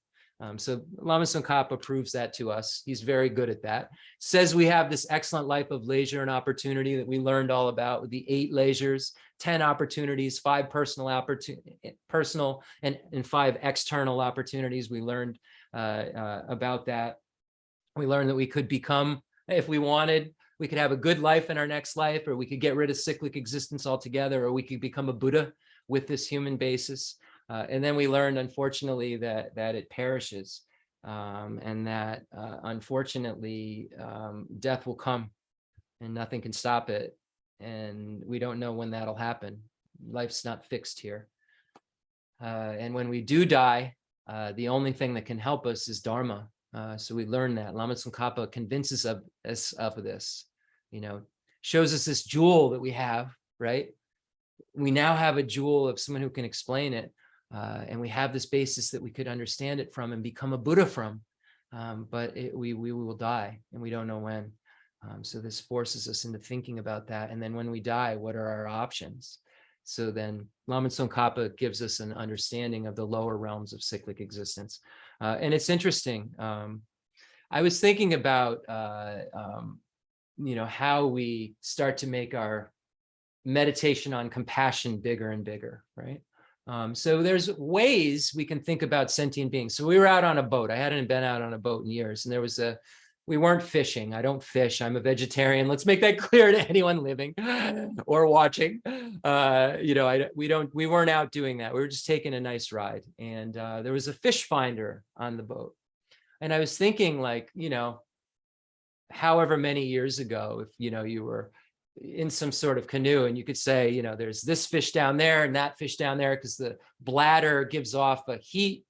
So Lama Tsongkhapa proves that to us. He's very good at that. Says we have this excellent life of leisure and opportunity that we learned all about with the 8 leisures, 10 opportunities, 5 personal and 5 external opportunities. We learned about that. We learned that we could become, if we wanted, we could have a good life in our next life, or we could get rid of cyclic existence altogether, or we could become a Buddha with this human basis. And then we learned, unfortunately, that it perishes, and that unfortunately, death will come and nothing can stop it. And we don't know when that'll happen. Life's not fixed here. And when we do die, the only thing that can help us is Dharma. So we learn that. Lama Tsongkhapa convinces us of this, shows us this jewel that we have, right? We now have a jewel of someone who can explain it. And we have this basis that we could understand it from and become a Buddha from, but we will die and we don't know when. So this forces us into thinking about that. And then when we die, what are our options? So then Lama Tsongkhapa gives us an understanding of the lower realms of cyclic existence. And it's interesting. I was thinking about, how we start to make our meditation on compassion bigger and bigger, right? So there's ways we can think about sentient beings. So we were out on a boat. I hadn't been out on a boat in years, and we weren't fishing. I don't fish. I'm a vegetarian. Let's make that clear to anyone living or watching. We weren't out doing that. We were just taking a nice ride, and there was a fish finder on the boat. And I was thinking, like, however many years ago, if you were in some sort of canoe and you could say, there's this fish down there and that fish down there because the bladder gives off a heat,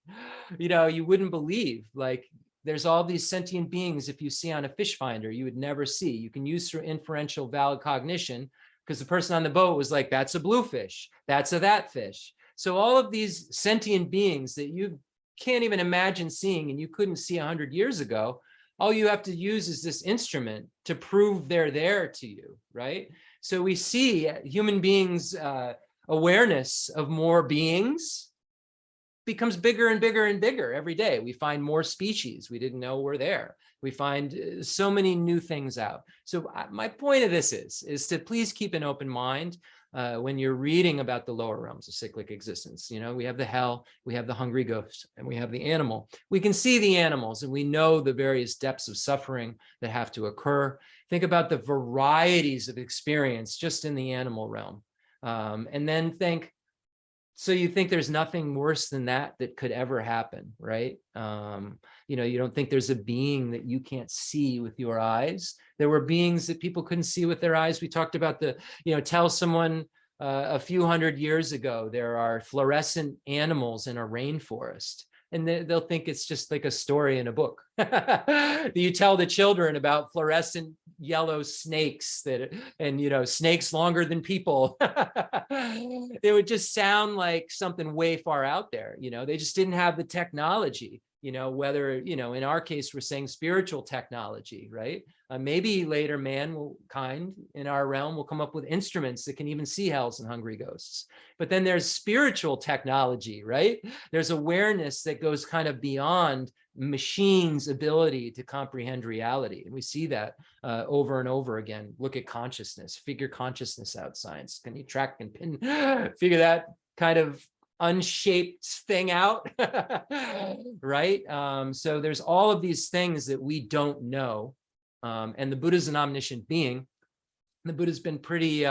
you wouldn't believe, like, there's all these sentient beings, if you see on a fish finder, you would never see. You can use through inferential valid cognition, because the person on the boat was like, that's a bluefish, that's a that fish. So all of these sentient beings that you can't even imagine seeing and you couldn't see 100 years ago, all you have to use is this instrument to prove they're there to you, right? So we see human beings' awareness of more beings becomes bigger and bigger and bigger every day. We find more species we didn't know were there. We find so many new things out. So my point of this is to please keep an open mind when you're reading about the lower realms of cyclic existence. We have the hell, we have the hungry ghost, and we have the animal. We can see the animals and we know the various depths of suffering that have to occur. Think about the varieties of experience just in the animal realm. And then think, so you think there's nothing worse than that could ever happen, right? You don't think there's a being that you can't see with your eyes. There were beings that people couldn't see with their eyes. We talked about tell someone a few hundred years ago, there are fluorescent animals in a rainforest, and they'll think it's just like a story in a book. You tell the children about fluorescent yellow snakes and snakes longer than people. It would just sound like something way far out there. They just didn't have the technology. Whether, in our case, we're saying spiritual technology, right? Maybe later mankind in our realm will come up with instruments that can even see hells and hungry ghosts. But then there's spiritual technology, right? There's awareness that goes kind of beyond machines' ability to comprehend reality. And we see that over and over again. Look at consciousness, figure consciousness out, science. Can you track and figure that kind of unshaped thing out? Right? So there's all of these things that we don't know. And the Buddha's an omniscient being. The Buddha's been pretty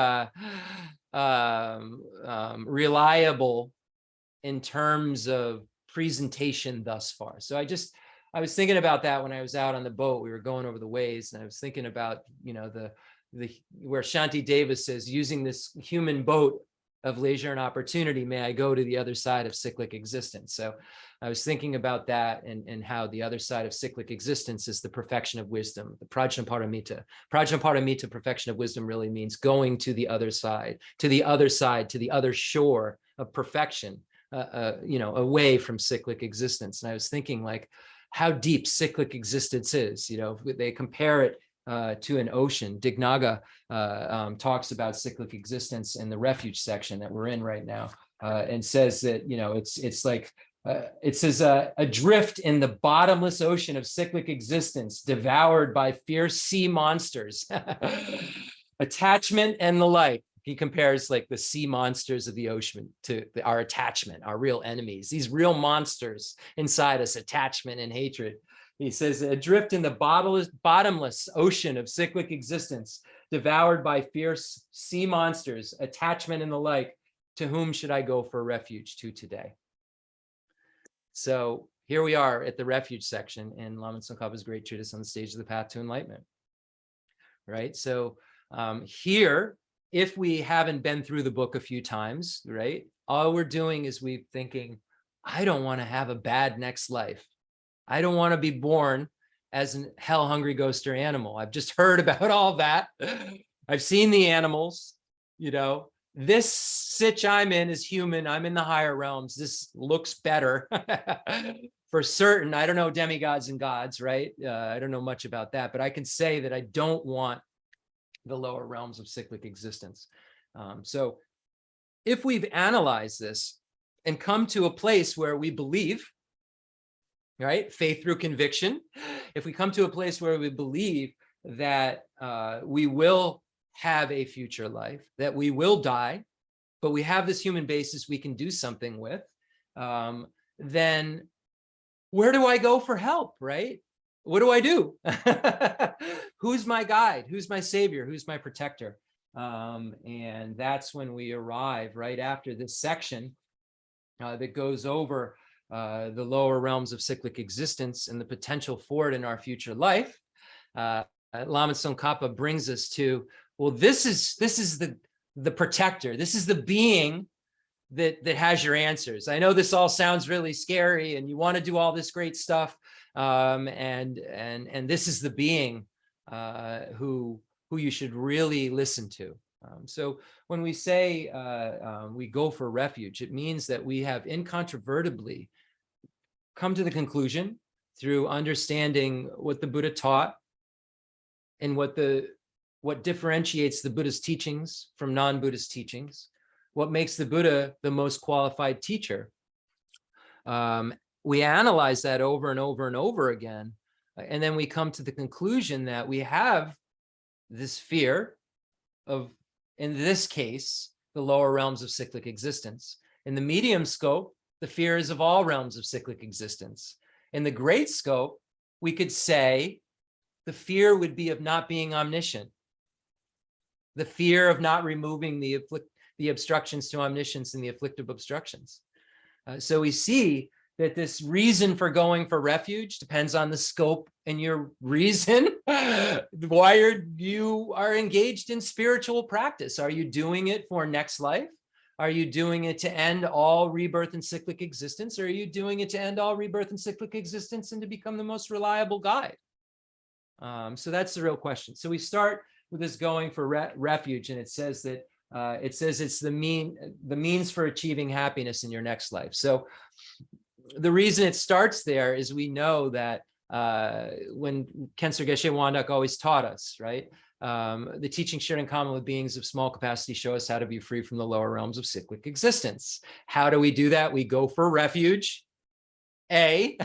reliable in terms of presentation thus far. So I was thinking about that when I was out on the boat. We were going over the ways, and I was thinking about, where Shanti Davis says, using this human boat of leisure and opportunity, may I go to the other side of cyclic existence. So I was thinking about that and how the other side of cyclic existence is the perfection of wisdom, the prajnaparamita. Prajnaparamita, perfection of wisdom, really means going to the other side, to the other shore of perfection, away from cyclic existence. And I was thinking, like, how deep cyclic existence is. They compare it to an ocean. Dignaga talks about cyclic existence in the refuge section that we're in right now, and says that it's like it says adrift in the bottomless ocean of cyclic existence, devoured by fierce sea monsters, attachment and the like. He compares like the sea monsters of the ocean to our attachment, our real enemies, these real monsters inside us, attachment and hatred. He says, adrift in the bottomless ocean of cyclic existence, devoured by fierce sea monsters, attachment and the like, to whom should I go for refuge to today? So here we are at the refuge section in Lama Tsongkhapa's great treatise on the stage of the path to enlightenment, right? So here, if we haven't been through the book a few times, right, all we're doing is we're thinking, I don't want to have a bad next life. I don't want to be born as a hell hungry ghost or animal. I've just heard about all that. I've seen the animals, this sitch I'm in is human. I'm in the higher realms. This looks better. for certain, I don't know demigods and gods, right? I don't know much about that, but I can say that I don't want the lower realms of cyclic existence. So if we've analyzed this and come to a place where we believe, right, faith through conviction, if we come to a place where we believe that we will have a future life, that we will die, but we have this human basis we can do something with, then where do I go for help, right? What do I do? Who's my guide? Who's my savior? Who's my protector? And that's when we arrive right after this section that goes over the lower realms of cyclic existence and the potential for it in our future life. Lama Tsongkhapa brings us to, well, this is the protector. This is the being that has your answers. I know this all sounds really scary and you want to do all this great stuff. And this is the being who you should really listen to. So when we say we go for refuge, it means that we have incontrovertibly come to the conclusion through understanding what the Buddha taught and what differentiates the Buddha's teachings from non-Buddhist teachings, what makes the Buddha the most qualified teacher. We analyze that over and over and over again, and then we come to the conclusion that we have this fear of, in this case, the lower realms of cyclic existence. In the medium scope, the fear is of all realms of cyclic existence. In the great scope, we could say the fear would be of not being omniscient, the fear of not removing the obstructions to omniscience and the afflictive obstructions. So we see that this reason for going for refuge depends on the scope and your reason why you are engaged in spiritual practice. Are you doing it for next life? Are you doing it to end all rebirth and cyclic existence? Or are you doing it to end all rebirth and cyclic existence and to become the most reliable guide? So that's the real question. So we start with this going for refuge, and it says that it's the means for achieving happiness in your next life. So the reason it starts there is we know that when Kensur Geshe Wandak always taught us, right? The teachings shared in common with beings of small capacity show us how to be free from the lower realms of cyclic existence. How do we do that? We go for refuge, A.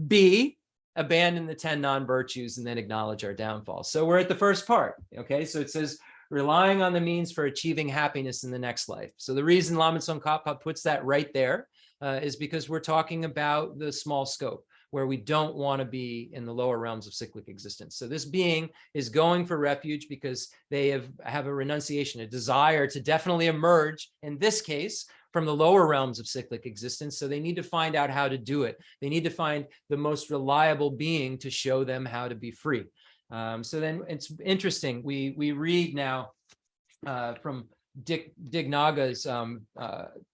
B, abandon the 10 non-virtues and then acknowledge our downfall. So we're at the first part, okay? So it says, relying on the means for achieving happiness in the next life. So the reason Lama Tsongkhapa puts that right there is because we're talking about the small scope where we don't want to be in the lower realms of cyclic existence. So this being is going for refuge because they have a renunciation, a desire to definitely emerge, in this case, from the lower realms of cyclic existence. So they need to find out how to do it. They need to find the most reliable being to show them how to be free. So then it's interesting. We read now from Dignaga's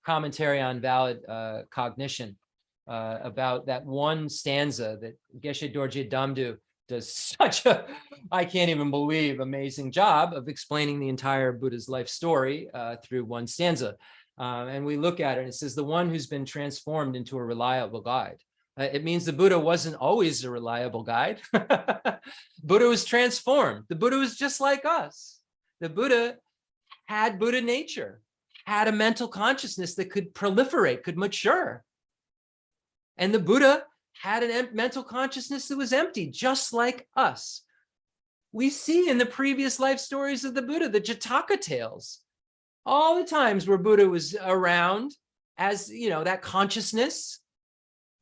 commentary on valid cognition about that one stanza that Geshe Dorje Damdu does such a, I can't even believe, amazing job of explaining the entire Buddha's life story through one stanza. And we look at it and it says, the one who's been transformed into a reliable guide. It means the Buddha wasn't always a reliable guide. Buddha was transformed. The Buddha was just like us. The Buddha had Buddha nature, had a mental consciousness that could proliferate, could mature. And the Buddha had a mental consciousness that was empty, just like us. We see in the previous life stories of the Buddha, the Jataka tales, all the times where Buddha was around as, that consciousness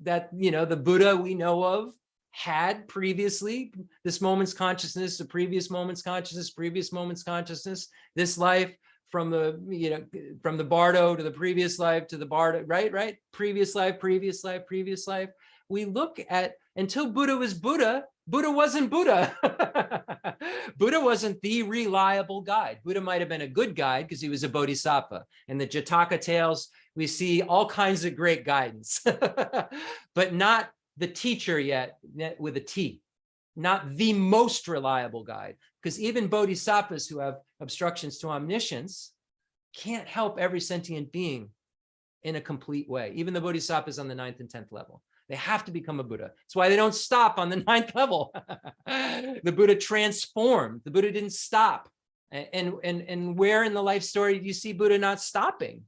that, the Buddha we know of had previously, this moment's consciousness, the previous moment's consciousness, previous moment's consciousness, this life, from the, from the Bardo to the previous life to the Bardo, right? Previous life, previous life, previous life. We look at, until Buddha was Buddha, Buddha wasn't Buddha. Buddha wasn't the reliable guide. Buddha might have been a good guide because he was a bodhisattva. In the Jataka tales, we see all kinds of great guidance, but not the teacher yet with a T, not the most reliable guide. Because even bodhisattvas who have obstructions to omniscience can't help every sentient being in a complete way. Even the bodhisattvas on the 9th and 10th level. They have to become a Buddha. That's why they don't stop on the 9th level. The Buddha transformed. The Buddha didn't stop. And where in the life story do you see Buddha not stopping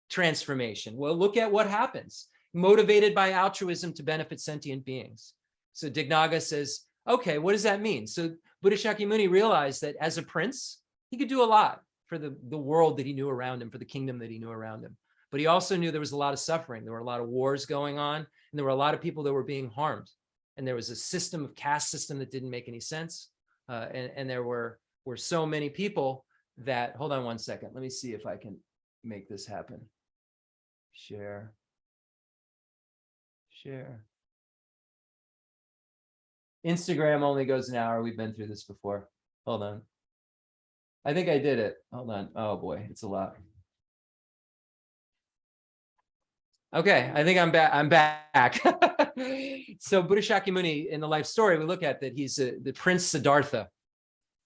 transformation? Well, look at what happens. Motivated by altruism to benefit sentient beings. So Dignaga says, okay, what does that mean? So Buddha Shakyamuni realized that as a prince, he could do a lot for the world that he knew around him, for the kingdom that he knew around him. But he also knew there was a lot of suffering. There were a lot of wars going on, and there were a lot of people that were being harmed. And there was a system of caste system that didn't make any sense. And there were so many people that, hold on one second. Let me see if I can make this happen. Share. Instagram only goes an hour. We've been through this before. Hold on. I think I did it. Hold on. Oh boy, it's a lot. Okay, I think I'm back. I'm back. So Buddha Shakyamuni in the life story, we look at that he's the Prince Siddhartha.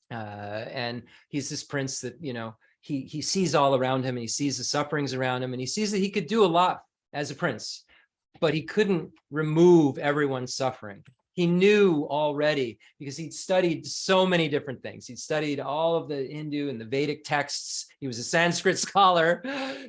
And he's this prince that, he sees all around him, and he sees the sufferings around him, and he sees that he could do a lot as a prince, but he couldn't remove everyone's suffering. He knew already, because he'd studied so many different things. He'd studied all of the Hindu and the Vedic texts. He was a Sanskrit scholar.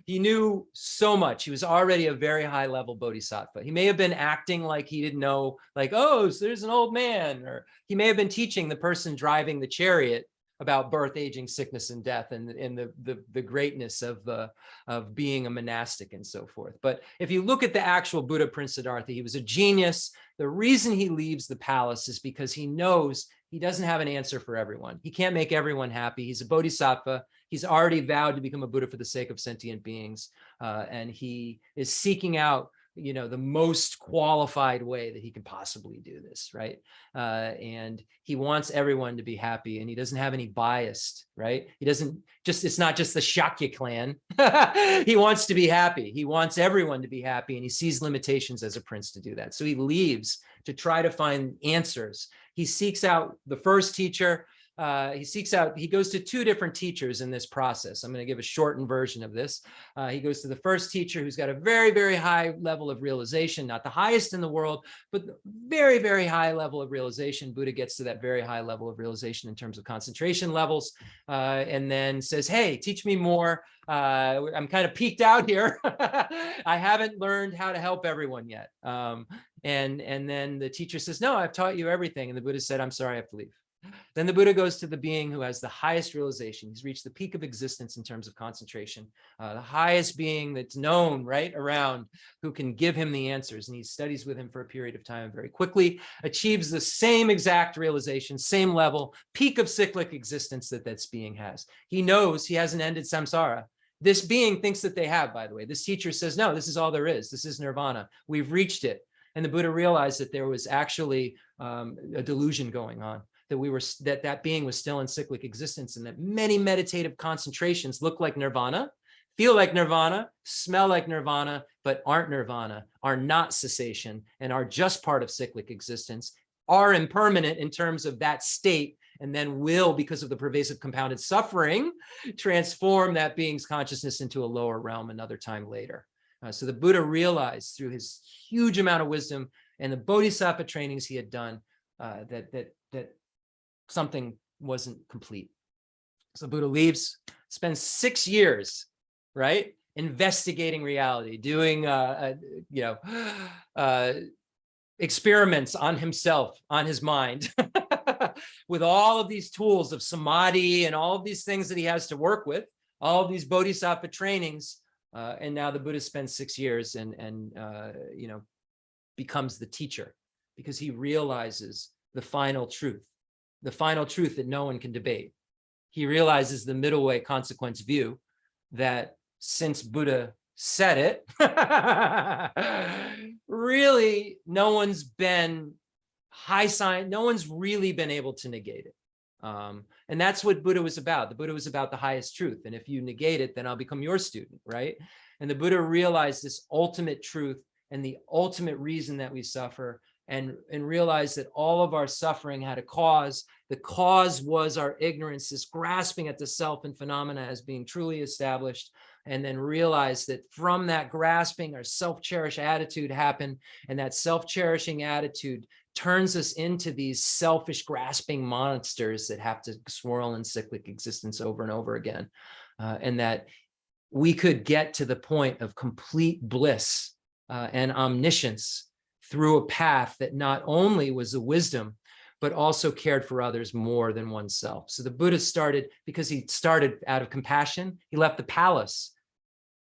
He knew so much. He was already a very high level bodhisattva. He may have been acting like he didn't know, like, oh, so there's an old man, or he may have been teaching the person driving the chariot about birth, aging, sickness, and death, and the greatness of being a monastic and so forth. But if you look at the actual Buddha Prince Siddhartha, he was a genius. The reason he leaves the palace is because he knows he doesn't have an answer for everyone. He can't make everyone happy. He's a bodhisattva. He's already vowed to become a Buddha for the sake of sentient beings. And he is seeking out the most qualified way that he can possibly do this, right? And he wants everyone to be happy, and he doesn't have any bias, right? He doesn't it's not just the Shakya clan. He wants to be happy. He wants everyone to be happy, and he sees limitations as a prince to do that. So he leaves to try to find answers. He seeks out the first teacher. He goes to 2 different teachers in this process. I'm going to give a shortened version of this. He goes to the first teacher, who's got a very, very high level of realization, not the highest in the world, but very, very high level of realization. Buddha gets to that very high level of realization in terms of concentration levels, and then says, hey, teach me more. I'm kind of peaked out here. I haven't learned how to help everyone yet. And then the teacher says, no, I've taught you everything. And the Buddha said, I'm sorry, I have to leave. Then the Buddha goes to the being who has the highest realization. He's reached the peak of existence in terms of concentration, the highest being that's known right around, who can give him the answers. And he studies with him for a period of time and very quickly achieves the same exact realization, same level, peak of cyclic existence that this being has. He knows he hasn't ended samsara. This being thinks that they have, by the way. This teacher says, no, this is all there is. This is nirvana. We've reached it. And the Buddha realized that there was actually a delusion going on. That being was still in cyclic existence, and that many meditative concentrations look like nirvana, feel like nirvana, smell like nirvana, but aren't nirvana, are not cessation, and are just part of cyclic existence, are impermanent in terms of that state, and then will, because of the pervasive compounded suffering, transform that being's consciousness into a lower realm another time later. So the Buddha realized through his huge amount of wisdom and the bodhisattva trainings he had done that something wasn't complete. So Buddha leaves, spends 6 years, right, investigating reality, doing experiments on himself, on his mind, with all of these tools of samadhi and all of these things that he has to work with, all of these bodhisattva trainings. And now the Buddha spends 6 years and becomes the teacher, because he realizes the final truth that no one can debate. He realizes the middle way consequence view, that since Buddha said it, really no one's been no one's really been able to negate it. And that's what Buddha was about. The Buddha was about the highest truth. And if you negate it, then I'll become your student, right? And the Buddha realized this ultimate truth and the ultimate reason that we suffer, and realize that all of our suffering had a cause. The cause was our ignorance, this grasping at the self and phenomena as being truly established, and then realize that from that grasping, our self-cherish attitude happened, and that self-cherishing attitude turns us into these selfish grasping monsters that have to swirl in cyclic existence over and over again. And that we could get to the point of complete bliss and omniscience through a path that not only was a wisdom, but also cared for others more than oneself. So the Buddha started, because he started out of compassion, he left the palace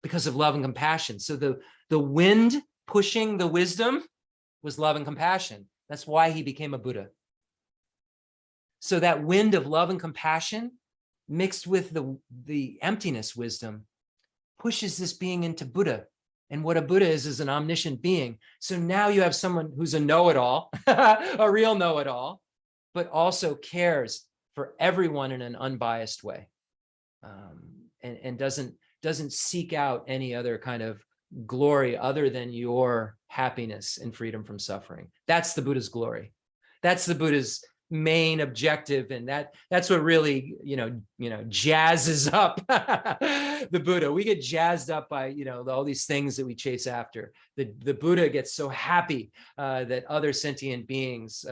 because of love and compassion. So the wind pushing the wisdom was love and compassion. That's why he became a Buddha. So that wind of love and compassion mixed with the emptiness wisdom pushes this being into Buddha. And what a Buddha is an omniscient being. So now you have someone who's a know-it-all, a real know-it-all, but also cares for everyone in an unbiased way, and doesn't seek out any other kind of glory other than your happiness and freedom from suffering. That's the Buddha's glory. That's the Buddha's main objective, and that's what really jazzes up the Buddha. We get jazzed up by all these things that we chase after. The Buddha gets so happy that other sentient beings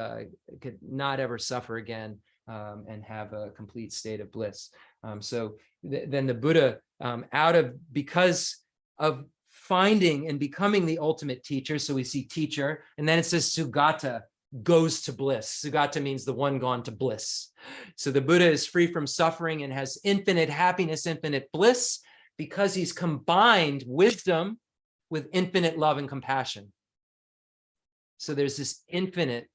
could not ever suffer again and have a complete state of bliss. So then the Buddha, because of finding and becoming the ultimate teacher, so we see teacher, and then it says Sugata, goes to bliss. Sugata means the one gone to bliss. So the Buddha is free from suffering and has infinite happiness, infinite bliss, because he's combined wisdom with infinite love and compassion. So there's this infinite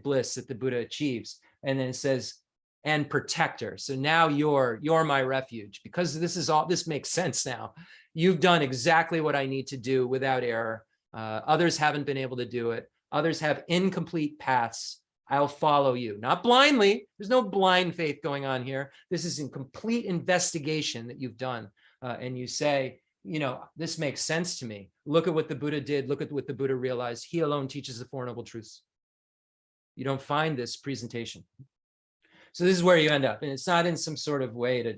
bliss that the Buddha achieves. And then it says, and protector. So now you're my refuge, because this makes sense now. You've done exactly what I need to do without error. Others haven't been able to do it. Others have incomplete paths. I'll follow you, not blindly. There's no blind faith going on here. This is in complete investigation that you've done. And you say, this makes sense to me. Look at what the Buddha did. Look at what the Buddha realized. He alone teaches the Four Noble Truths. You don't find this presentation. So this is where you end up. And it's not in some sort of way to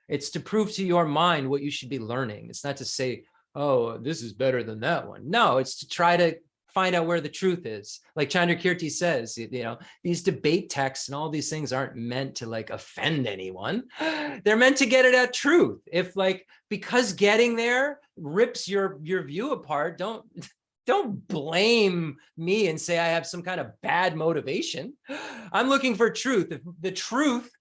it's to prove to your mind what you should be learning. It's not to say, oh, this is better than that one. No, it's to try to find out where the truth is. Like Chandrakirti says, these debate texts and all these things aren't meant to offend anyone. They're meant to get it at truth. If because getting there rips your view apart, don't blame me and say I have some kind of bad motivation. I'm looking for truth. If the truth,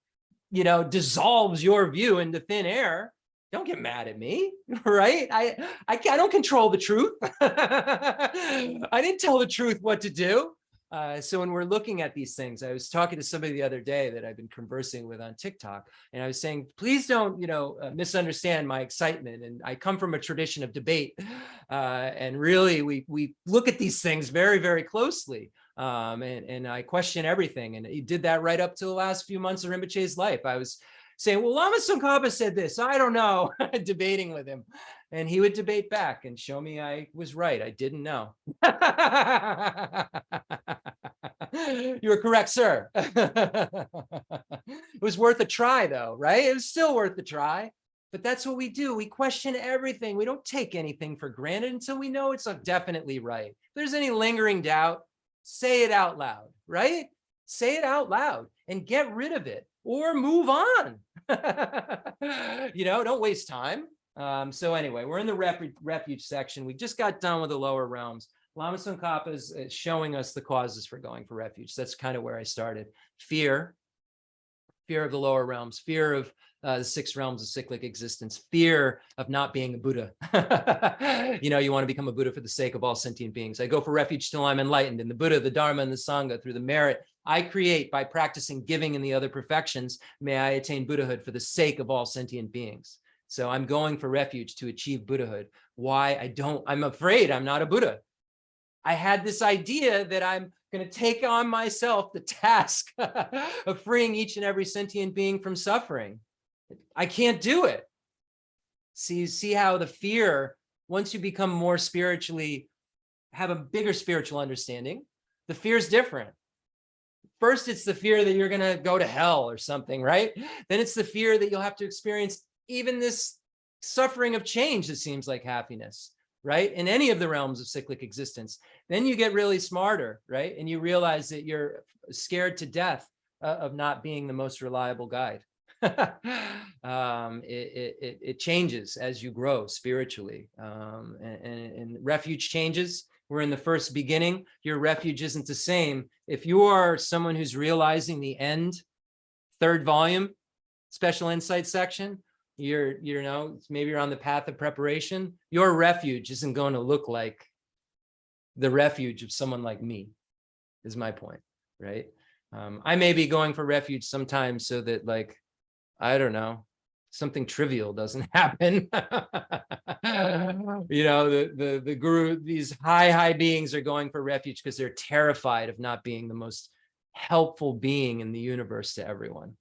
dissolves your view into thin air, don't get mad at me, right? I don't control the truth. I didn't tell the truth what to do. So when we're looking at these things, I was talking to somebody the other day that I've been conversing with on TikTok, and I was saying, please don't, misunderstand my excitement. And I come from a tradition of debate, and really we look at these things very, very closely. And I question everything. And he did that right up to the last few months of Rinpoche's life. I was saying, well, Lama Tsongkhapa said this, I don't know, debating with him. And he would debate back and show me I was right. I didn't know. You were correct, sir. It was worth a try, though, right? It was still worth a try. But that's what we do. We question everything. We don't take anything for granted until we know it's definitely right. If there's any lingering doubt, say it out loud, right? Say it out loud and get rid of it or move on. Don't waste time. So anyway, we're in the refuge section. We just got done with the lower realms. Lama Tsongkhapa is showing us the causes for going for refuge. That's kind of where I started. Fear of the lower realms, fear of the 6 realms of cyclic existence, fear of not being a Buddha. You want to become a Buddha for the sake of all sentient beings. I go for refuge till I'm enlightened in the Buddha, the Dharma, and the Sangha. Through the merit I create by practicing giving and the other perfections, may I attain Buddhahood for the sake of all sentient beings. So I'm going for refuge to achieve Buddhahood. Why? I'm afraid I'm not a Buddha. I had this idea that I'm going to take on myself the task of freeing each and every sentient being from suffering. I can't do it. See how the fear, once you become more spiritually, have a bigger spiritual understanding, The fear is different. First, it's the fear that you're going to go to hell or something, right? Then it's the fear that you'll have to experience even this suffering of change that seems like happiness, right? In any of the realms of cyclic existence. Then you get really smarter, right? And you realize that you're scared to death of not being the most reliable guide. It changes as you grow spiritually, and refuge changes. We're in the first beginning. Your refuge isn't the same. If you are someone who's realizing the end, third volume, special insight section, maybe you're on the path of preparation, your refuge isn't going to look like the refuge of someone like me, is my point, right? I may be going for refuge sometimes so that, like, I don't know, something trivial doesn't happen. The guru, these high beings are going for refuge because they're terrified of not being the most helpful being in the universe to everyone.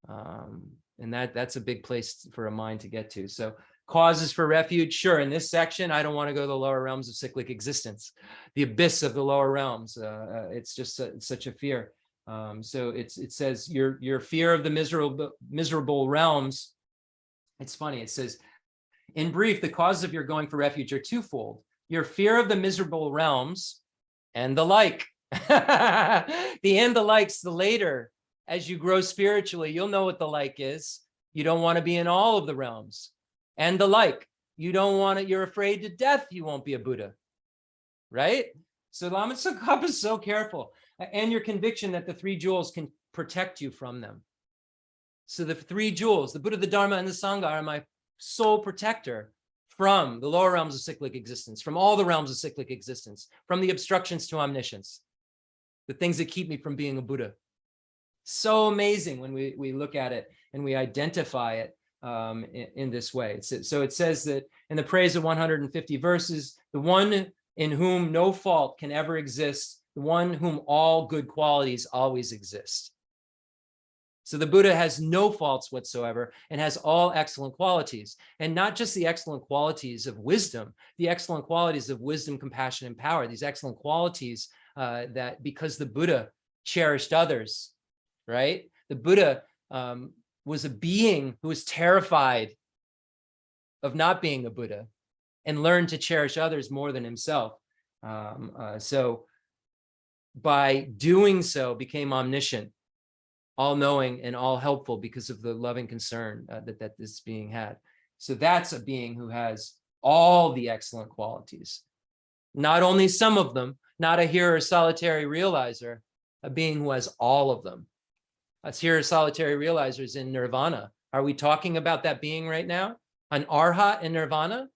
And that's a big place for a mind to get to. So causes for refuge, sure. In this section, I don't want to go to the lower realms of cyclic existence, the abyss of the lower realms. It's just such a fear. So it says your fear of the miserable realms. It's funny. It says, in brief, the causes of your going for refuge are twofold: your fear of the miserable realms and the like. The and the likes, the later, as you grow spiritually, you'll know what the like is. You don't want to be in all of the realms. And the like, you don't want it. You're afraid to death. You won't be a Buddha, right? So Lama Tsongkhapa is so careful. And your conviction that the three jewels can protect you from them. So the three jewels, the Buddha, the Dharma, and the Sangha, are my sole protector from the lower realms of cyclic existence, from all the realms of cyclic existence, from the obstructions to omniscience, the things that keep me from being a Buddha. So amazing when we look at it and we identify it in this way. So it says that in the praise of 150 verses, the one in whom no fault can ever exist, the one whom all good qualities always exist. So the Buddha has no faults whatsoever and has all excellent qualities, and not just the excellent qualities of wisdom, the excellent qualities of wisdom, compassion, and power, these excellent qualities that because the Buddha cherished others, right? The Buddha was a being who was terrified of not being a Buddha and learned to cherish others more than himself. So by doing so, became omniscient, all-knowing, and all-helpful because of the loving concern that this being had. So that's a being who has all the excellent qualities, not only some of them, not a hero or solitary realizer, a being who has all of them. That's hero solitary realizers in nirvana. Are we talking about that being right now? An arhat in nirvana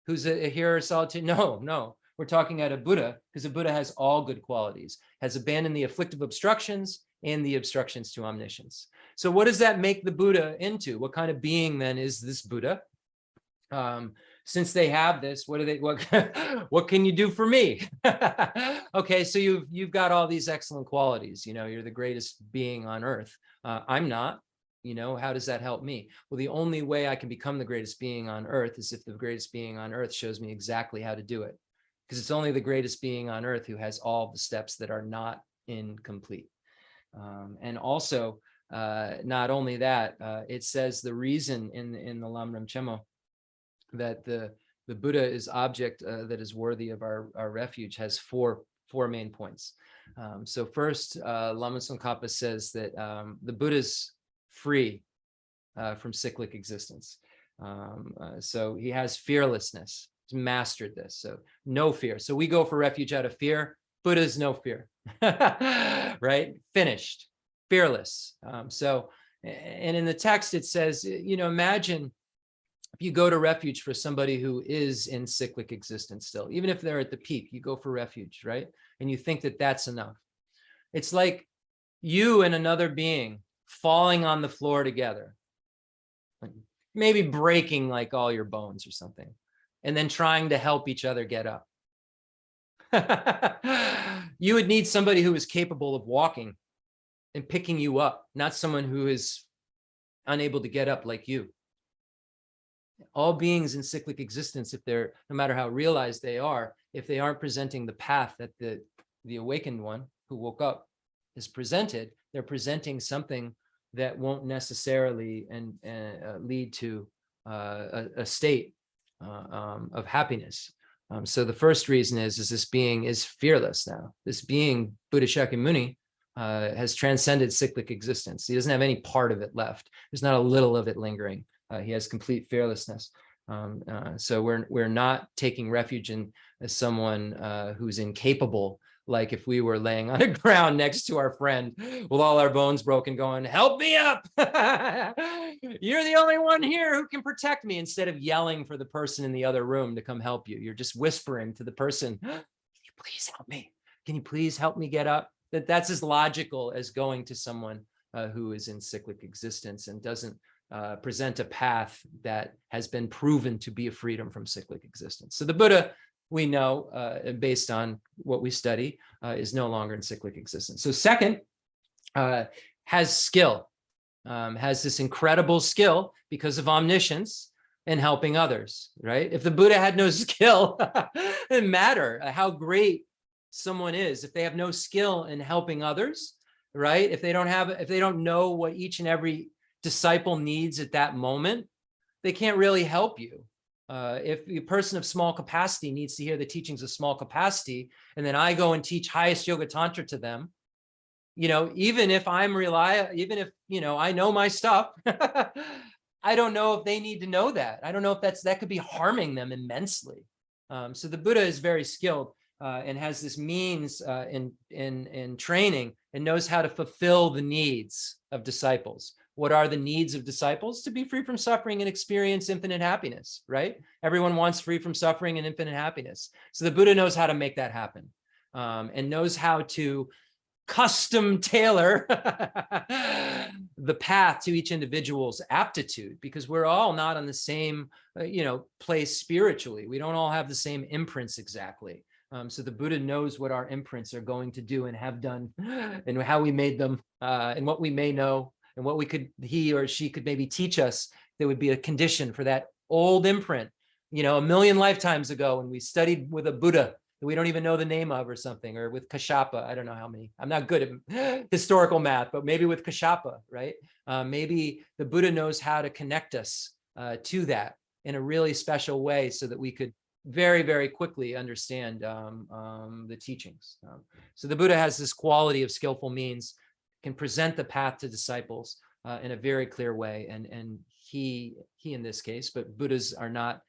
who's a hero or solitary? No. We're talking about a Buddha, because a Buddha has all good qualities, has abandoned the afflictive obstructions and the obstructions to omniscience. So what does that make the Buddha into? What kind of being then is this Buddha? Since they have this, what can you do for me? Okay, so you've got all these excellent qualities. You're the greatest being on earth. I'm not. How does that help me? Well, the only way I can become the greatest being on earth is if the greatest being on earth shows me exactly how to do it. Because it's only the greatest being on earth who has all the steps that are not incomplete. And also, not only that, it says the reason in the Lamrim Chemo that the Buddha is object that is worthy of our refuge has four main points. So first, Lama Tsongkhapa says that the Buddha's free from cyclic existence. So he has fearlessness. He's mastered this. So no fear. So we go for refuge out of fear. Buddha's no fear, right? Finished, fearless. And in the text, it says, imagine if you go to refuge for somebody who is in cyclic existence still, even if they're at the peak, you go for refuge, right? And you think that that's enough. It's like you and another being falling on the floor together, maybe breaking like all your bones or something, and then trying to help each other get up. You would need somebody who is capable of walking and picking you up, not someone who is unable to get up like you. All beings in cyclic existence, if they're, no matter how realized they are, if they aren't presenting the path that the the awakened one who woke up is presented, they're presenting something that won't necessarily lead to a state of happiness. So the first reason is this being is fearless now. This being, Buddha Shakyamuni, has transcended cyclic existence. He doesn't have any part of it left. There's not a little of it lingering. He has complete fearlessness. So we're not taking refuge in someone who's incapable. Like if we were laying on the ground next to our friend with all our bones broken going, help me up. You're the only one here who can protect me, instead of yelling for the person in the other room to come help you. You're just whispering to the person, can you please help me? Can you please help me get up? That's as logical as going to someone who is in cyclic existence and doesn't present a path that has been proven to be a freedom from cyclic existence. So the Buddha, we know, based on what we study, is no longer in cyclic existence. So second, has skill, has this incredible skill because of omniscience in helping others, right? If the Buddha had no skill, it didn't matter how great someone is. If they have no skill in helping others, right? If they don't know what each and every disciple needs at that moment, they can't really help you. If a person of small capacity needs to hear the teachings of small capacity, and then I go and teach highest yoga tantra to them, even if I'm reliable, even if, I know my stuff, I don't know if they need to know that. I don't know if that could be harming them immensely. So the Buddha is very skilled and has this means in training and knows how to fulfill the needs of disciples. What are the needs of disciples? To be free from suffering and experience infinite happiness, right? Everyone wants free from suffering and infinite happiness. So the Buddha knows how to make that happen and knows how to custom tailor the path to each individual's aptitude, because we're all not on the same, place spiritually. We don't all have the same imprints exactly. So the Buddha knows what our imprints are going to do and have done, and how we made them, and what we may know, and what he or she could maybe teach us that would be a condition for that old imprint, a million lifetimes ago when we studied with a Buddha that we don't even know the name of or something, or with Kashapa. I don't know how many. I'm not good at historical math, but maybe with Kashapa, right? Maybe the Buddha knows how to connect us to that in a really special way so that we could very, very quickly understand the teachings. So the Buddha has this quality of skillful means, can present the path to disciples in a very clear way. And he in this case, but Buddhas are not,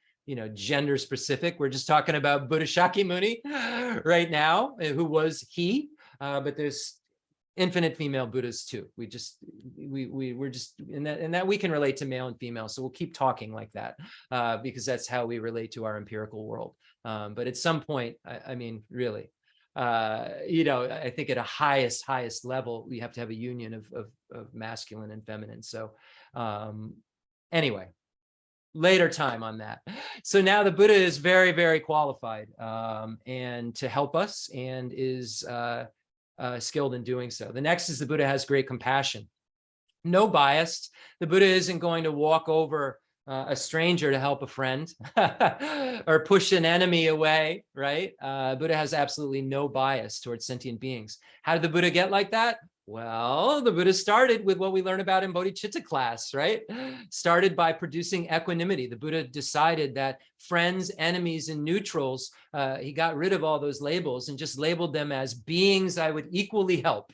gender specific. We're just talking about Buddha Shakyamuni right now, who was he, but there's infinite female Buddhas too. We're just in that we can relate to male and female. So we'll keep talking like that because that's how we relate to our empirical world. But at some point, I mean, really, I think at a highest level, we have to have a union of masculine and feminine. So anyway, later time on that. So now the Buddha is very, very qualified and to help us, and is skilled in doing so. The next is the Buddha has great compassion. No bias. The Buddha isn't going to walk over a stranger to help a friend or push an enemy away, right? Buddha has absolutely no bias towards sentient beings. How did the Buddha get like that? Well, the Buddha started with what we learn about in Bodhicitta class, right? Started by producing equanimity. The Buddha decided that friends, enemies, and neutrals, he got rid of all those labels and just labeled them as beings I would equally help.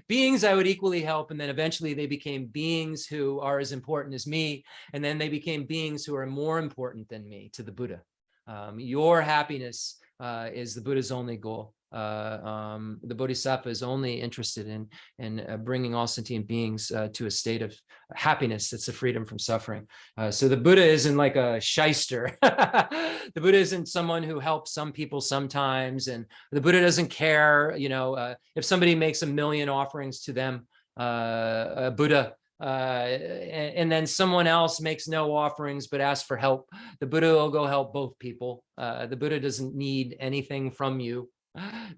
Beings I would equally help. And then eventually they became beings who are as important as me. And then they became beings who are more important than me to the Buddha. Your happiness is the Buddha's only goal. The Bodhisattva is only interested in bringing all sentient beings to a state of happiness. That's the freedom from suffering. So the Buddha isn't like a shyster. The Buddha isn't someone who helps some people sometimes, and the Buddha doesn't care. If somebody makes 1 million offerings to them, Buddha. And then someone else makes no offerings but asks for help, the Buddha will go help both people. The Buddha doesn't need anything from you.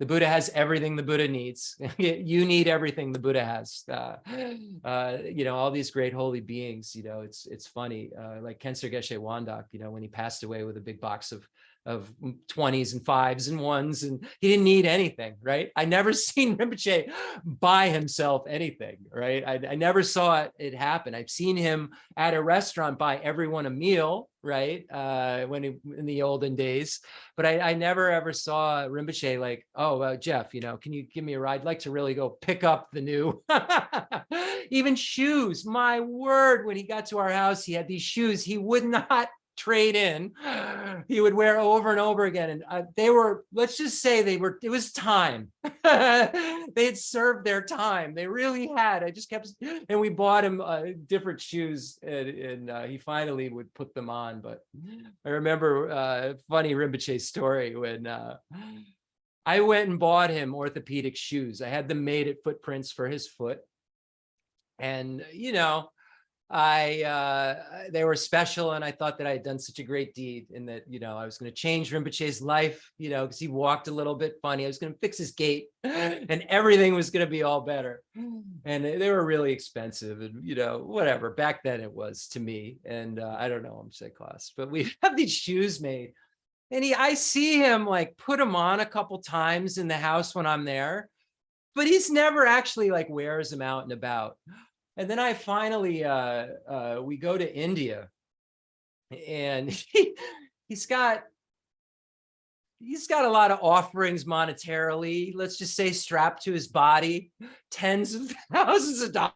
The Buddha has everything the Buddha needs. You need everything the Buddha has. All these great holy beings, it's funny. Like Kensur Geshe Wandak, when he passed away with a big box of of 20s and 5s and 1s, and he didn't need anything, right? I never seen Rinpoche buy himself anything, right? I never saw it happen. I've seen him at a restaurant buy everyone a meal, right? In the olden days, but I never ever saw Rinpoche like, oh, Jeff, can you give me a ride? I'd like to really go pick up the new, even shoes. My word, when he got to our house, he had these shoes he would not trade in. He would wear over and over again. And they were, let's just say it was time. They had served their time. They really had. I just kept, and we bought him different shoes, and he finally would put them on. But I remember a funny Rinpoche story when I went and bought him orthopedic shoes. I had them made at Footprints for his foot. And, they were special, and I thought that I had done such a great deed, and that I was going to change Rinpoche's life, because he walked a little bit funny. I was going to fix his gait, and everything was going to be all better. And they were really expensive, and whatever. Back then it was to me, and I don't know how much they cost, but we have these shoes made, and I see him like put them on a couple times in the house when I'm there, but he's never actually like wears them out and about. And then I finally, we go to India, and he's got a lot of offerings monetarily, let's just say, strapped to his body, tens of thousands of dollars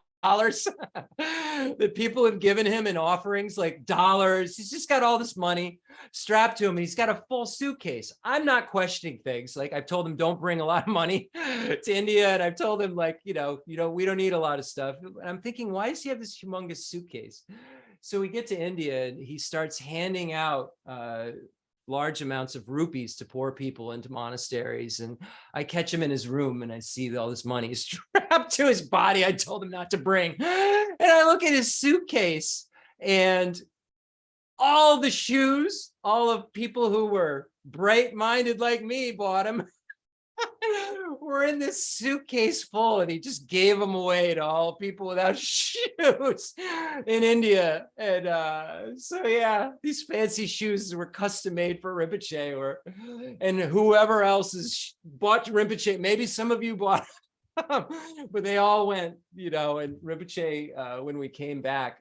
that people have given him in offerings, like dollars. He's just got all this money strapped to him, and he's got a full suitcase. I'm not questioning things. Like, I've told him don't bring a lot of money to India, and I've told him, like, we don't need a lot of stuff. And I'm thinking, why does he have this humongous suitcase? So we get to India, and he starts handing out large amounts of rupees to poor people into monasteries. And I catch him in his room, and I see all this money strapped to his body I told him not to bring. And I look at his suitcase, and all the shoes, all of people who were bright-minded like me bought them, were in this suitcase full, and he just gave them away to all people without shoes in India. And so yeah, these fancy shoes were custom made for Rinpoche, and whoever else has bought Rinpoche. Maybe some of you bought them, but they all went, and Rinpoche, when we came back,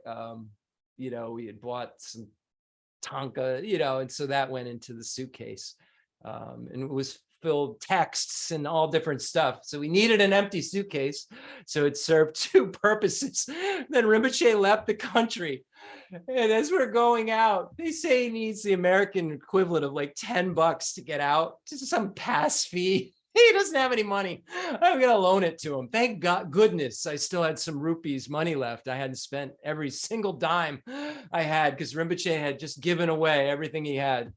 we had bought some Tonka, and so that went into the suitcase, and it was filled texts and all different stuff. So we needed an empty suitcase, so it served two purposes. Then Rinpoche left the country, and as we're going out, they say he needs the American equivalent of like $10 to get out, just some pass fee. He doesn't have any money. I'm gonna loan it to him. Thank goodness I still had some rupees money left. I hadn't spent every single dime I had, because Rinpoche had just given away everything he had,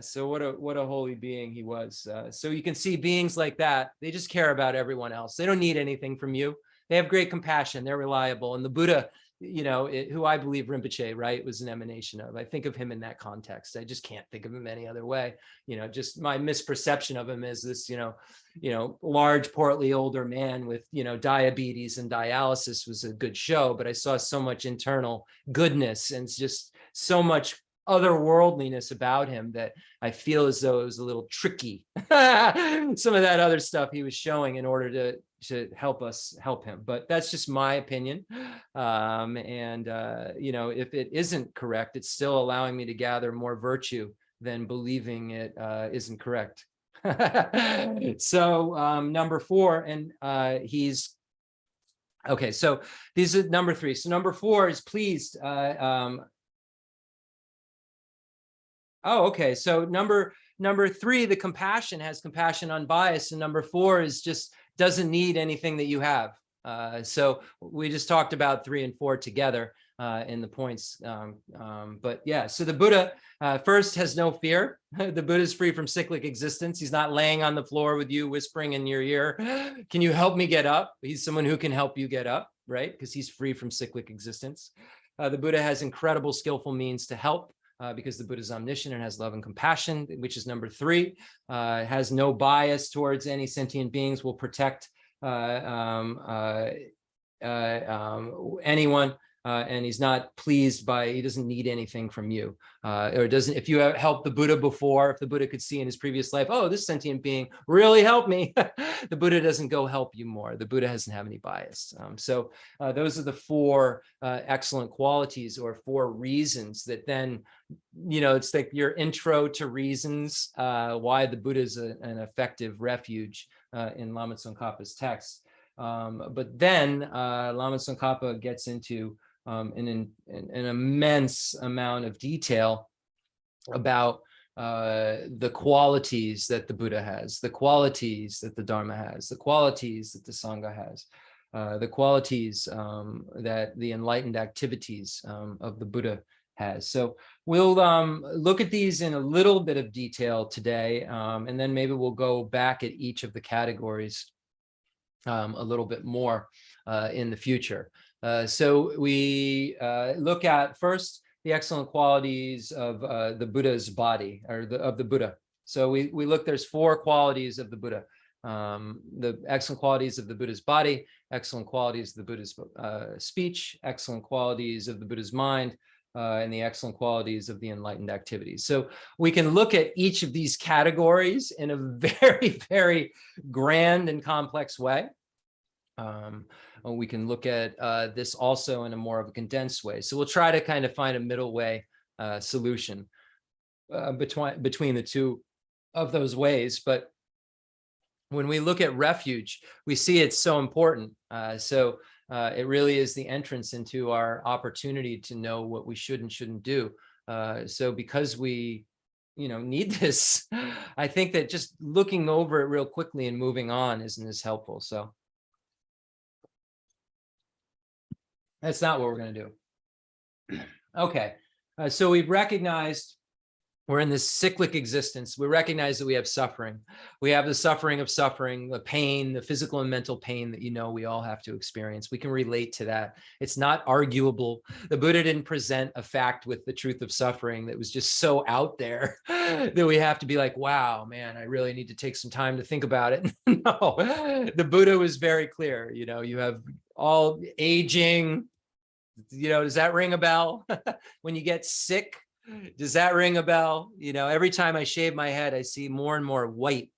so what a holy being he was. So you can see beings like that, they just care about everyone else. They don't need anything from you. They have great compassion. They're reliable. And the Buddha, who I believe Rinpoche, right, was an emanation of. I think of him in that context. I just can't think of him any other way. Just my misperception of him is this, large, portly, older man with, diabetes and dialysis was a good show, but I saw so much internal goodness and just so much otherworldliness about him that I feel as though it was a little tricky. Some of that other stuff he was showing in order to help us help him. But that's just my opinion. If it isn't correct, it's still allowing me to gather more virtue than believing it isn't correct. So number 4, and he's okay. So these are number 3. So number 4 is pleased. Oh, okay. So number 3, the compassion, has compassion unbiased, and number 4 is just doesn't need anything that you have. So we just talked about 3 and 4 together in the points. But yeah, so the Buddha first has no fear. The Buddha is free from cyclic existence. He's not laying on the floor with you, whispering in your ear, "Can you help me get up?" He's someone who can help you get up, right? Because he's free from cyclic existence. The Buddha has incredible skillful means to help. Because the Buddha is omniscient and has love and compassion, which is number 3, has no bias towards any sentient beings, will protect anyone and he's not pleased by, he doesn't need anything from you, or doesn't, if you have helped the Buddha before, if the Buddha could see in his previous life, oh, this sentient being really helped me, the Buddha doesn't go help you more. The Buddha doesn't have any bias. So those are the four excellent qualities, or four reasons that then, it's like your intro to reasons why the Buddha is an effective refuge in Lama Tsongkhapa's text. But then Lama Tsongkhapa gets into an immense amount of detail about the qualities that the Buddha has, the qualities that the Dharma has, the qualities that the Sangha has, the qualities that the enlightened activities of the Buddha has. So we'll look at these in a little bit of detail today, and then maybe we'll go back at each of the categories a little bit more in the future. So we look at first the excellent qualities of the Buddha's body, or of the Buddha. So we look, there's four qualities of the Buddha. The excellent qualities of the Buddha's body, excellent qualities of the Buddha's speech, excellent qualities of the Buddha's mind, and the excellent qualities of the enlightened activities. So we can look at each of these categories in a very, very grand and complex way. We can look at this also in a more of a condensed way. So we'll try to kind of find a middle way solution between the two of those ways. But when we look at refuge, we see it's so important. It really is the entrance into our opportunity to know what we should and shouldn't do. So because we, need this, I think that just looking over it real quickly and moving on isn't as helpful. So that's not what we're going to do. Okay, so we've recognized we're in this cyclic existence. We recognize that we have suffering. We have the suffering of suffering, the pain, the physical and mental pain that we all have to experience. We can relate to that. It's not arguable. The Buddha didn't present a fact with the truth of suffering that was just so out there that we have to be like, wow, man, I really need to take some time to think about it. No, the Buddha was very clear. You have all aging. Does that ring a bell? When you get sick, does that ring a bell? Every time I shave my head, I see more and more white,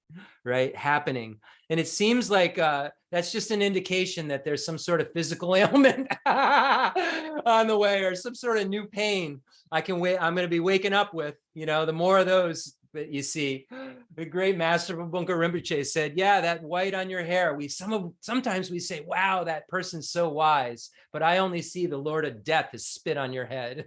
right, happening. And it seems like that's just an indication that there's some sort of physical ailment on the way, or some sort of new pain I'm going to be waking up with. The more of those that you see. The great master of Bunka Rinpoche said, yeah, that white on your hair, sometimes we say, wow, that person's so wise, but I only see the Lord of Death has spit on your head.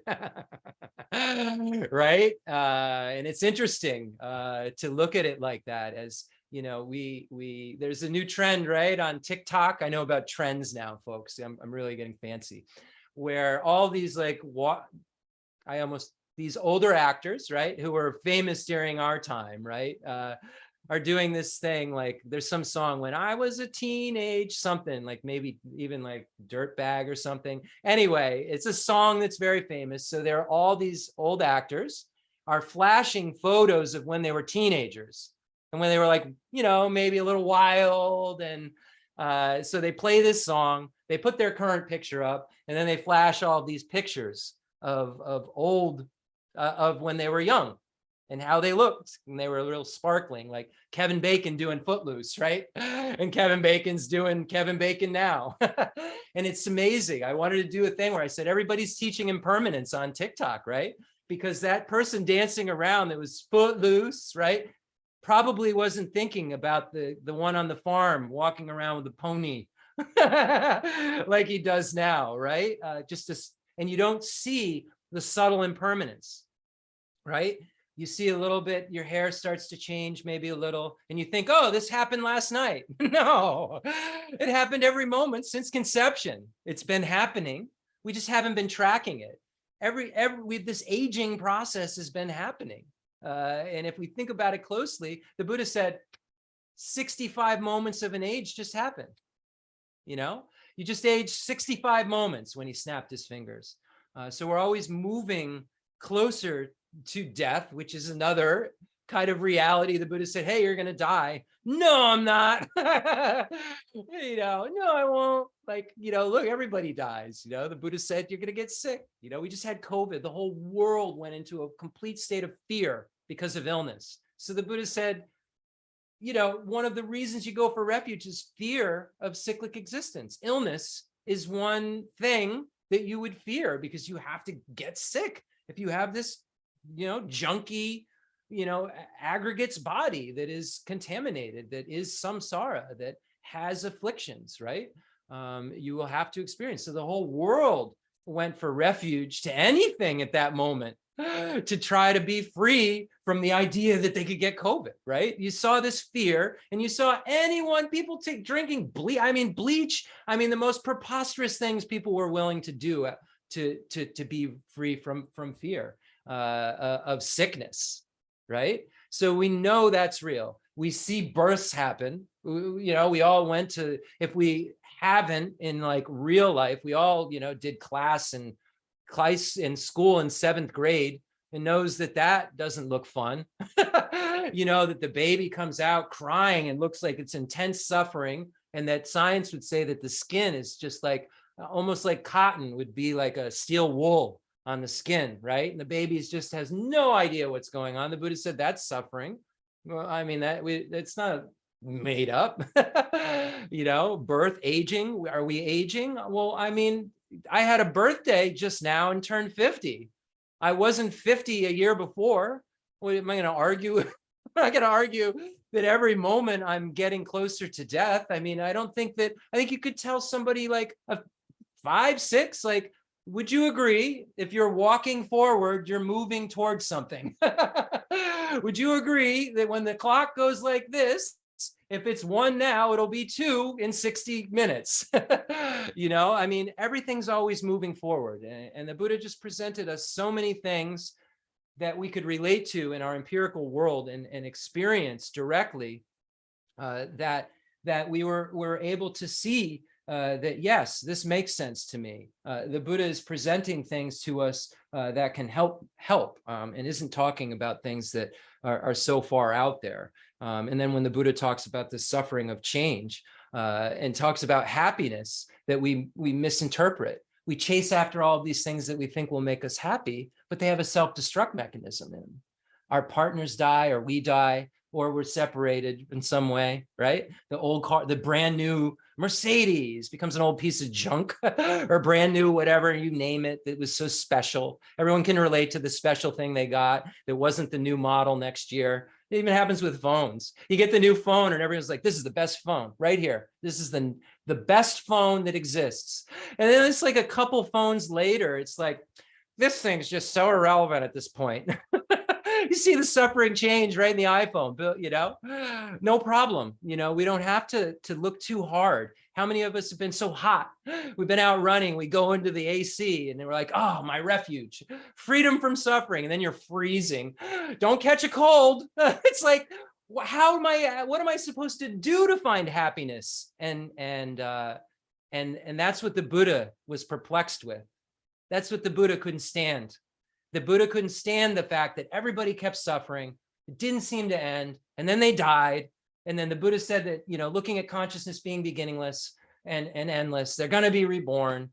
Right? And it's interesting to look at it like that, as there's a new trend, right, on TikTok. I know about trends now, folks. I'm really getting fancy, where all these these older actors, right, who were famous during our time, right, are doing this thing, like there's some song, when I was a teenage something, like maybe even like Dirtbag or something. Anyway, it's a song that's very famous. So there are all these old actors are flashing photos of when they were teenagers and when they were like, maybe a little wild. And so they play this song, they put their current picture up, and then they flash all these pictures of old, of when they were young and how they looked, and they were a little sparkling, like Kevin Bacon doing Footloose, right? And Kevin Bacon's doing Kevin Bacon now. And it's amazing. I wanted to do a thing where I said, everybody's teaching impermanence on TikTok, right? Because that person dancing around that was Footloose, right, probably wasn't thinking about the one on the farm walking around with a pony like he does now, right? And you don't see the subtle impermanence, right? You see a little bit, your hair starts to change maybe a little, and you think, oh, this happened last night. No, it happened every moment since conception. It's been happening. We just haven't been tracking it. This aging process has been happening. And if we think about it closely, the Buddha said 65 moments of an age just happened. You just aged 65 moments when he snapped his fingers. So we're always moving closer to death, which is another kind of reality. The Buddha said, hey, you're going to die. No, I'm not. No, I won't. Like, look, everybody dies. The Buddha said, you're going to get sick. We just had COVID. The whole world went into a complete state of fear because of illness. So the Buddha said, one of the reasons you go for refuge is fear of cyclic existence. Illness is one thing that you would fear because you have to get sick. If you have this, junky, aggregates body that is contaminated, that is samsara, that has afflictions, right? You will have to experience. So the whole world went for refuge to anything at that moment to try to be free from the idea that they could get COVID, right? You saw this fear, and you saw people drinking bleach. The most preposterous things people were willing to do to be free from fear of sickness, right? So we know that's real. We see births happen. We all went to, if we haven't in like real life, we all, did class in school in 7th grade and knows that doesn't look fun. That the baby comes out crying and looks like it's intense suffering, and that science would say that the skin is just like almost like cotton would be like a steel wool on the skin, right? And the baby just has no idea what's going on. The Buddha said that's suffering. Well, that's not made up. Birth, aging. Are we aging? Well, I had a birthday just now and turned 50. I wasn't 50 a year before. What am I going to argue? I'm not going to argue that every moment I'm getting closer to death. I think you could tell somebody like a 5, 6, like, would you agree if you're walking forward, you're moving towards something? Would you agree that when the clock goes like this, if it's 1 now, it'll be 2 in 60 minutes? Everything's always moving forward. And the Buddha just presented us so many things that we could relate to in our empirical world and experience directly, that we were able to see that, yes, this makes sense to me. The Buddha is presenting things to us that can help, and isn't talking about things that are so far out there. And then when the Buddha talks about the suffering of change, and talks about happiness that we misinterpret. We chase after all of these things that we think will make us happy, but they have a self-destruct mechanism in them. Our partners die, or we die, or we're separated in some way, right? The old car, the brand new Mercedes becomes an old piece of junk, or brand new, whatever you name it, that was so special. Everyone can relate to the special thing they got that wasn't the new model next year. It even happens with phones. You get the new phone and everyone's like, this is the best phone right here. This is the best phone that exists. And then it's like a couple phones later, it's like, this thing's just so irrelevant at this point. You see the suffering change right in the iPhone, no problem. We don't have to look too hard. How many of us have been so hot? We've been out running, we go into the AC and we're like, oh, my refuge, freedom from suffering. And then you're freezing. Don't catch a cold. It's like, what am I supposed to do to find happiness? And that's what the Buddha was perplexed with. That's what the Buddha couldn't stand. The Buddha couldn't stand the fact that everybody kept suffering. It didn't seem to end. And then they died. And then the Buddha said that, looking at consciousness being beginningless and endless, they're going to be reborn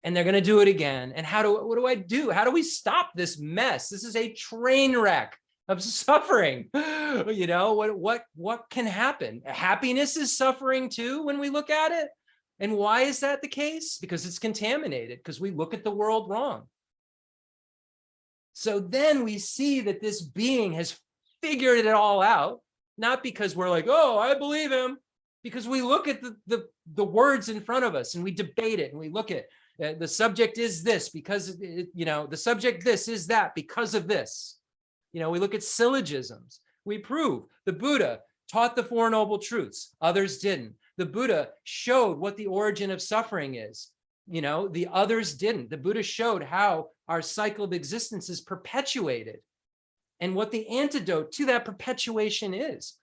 and they're going to do it again. And what do I do? How do we stop this mess? This is a train wreck of suffering. What can happen? Happiness is suffering too when we look at it. And why is that the case? Because it's contaminated, because we look at the world wrong. So then we see that this being has figured it all out, not because we're like, oh, I believe him, because we look at the words in front of us and we debate it and we look at the subject is this because, the subject this is that because of this. We look at syllogisms. We prove the Buddha taught the Four Noble Truths. Others didn't. The Buddha showed what the origin of suffering is. The others didn't. The Buddha showed how our cycle of existence is perpetuated and what the antidote to that perpetuation is.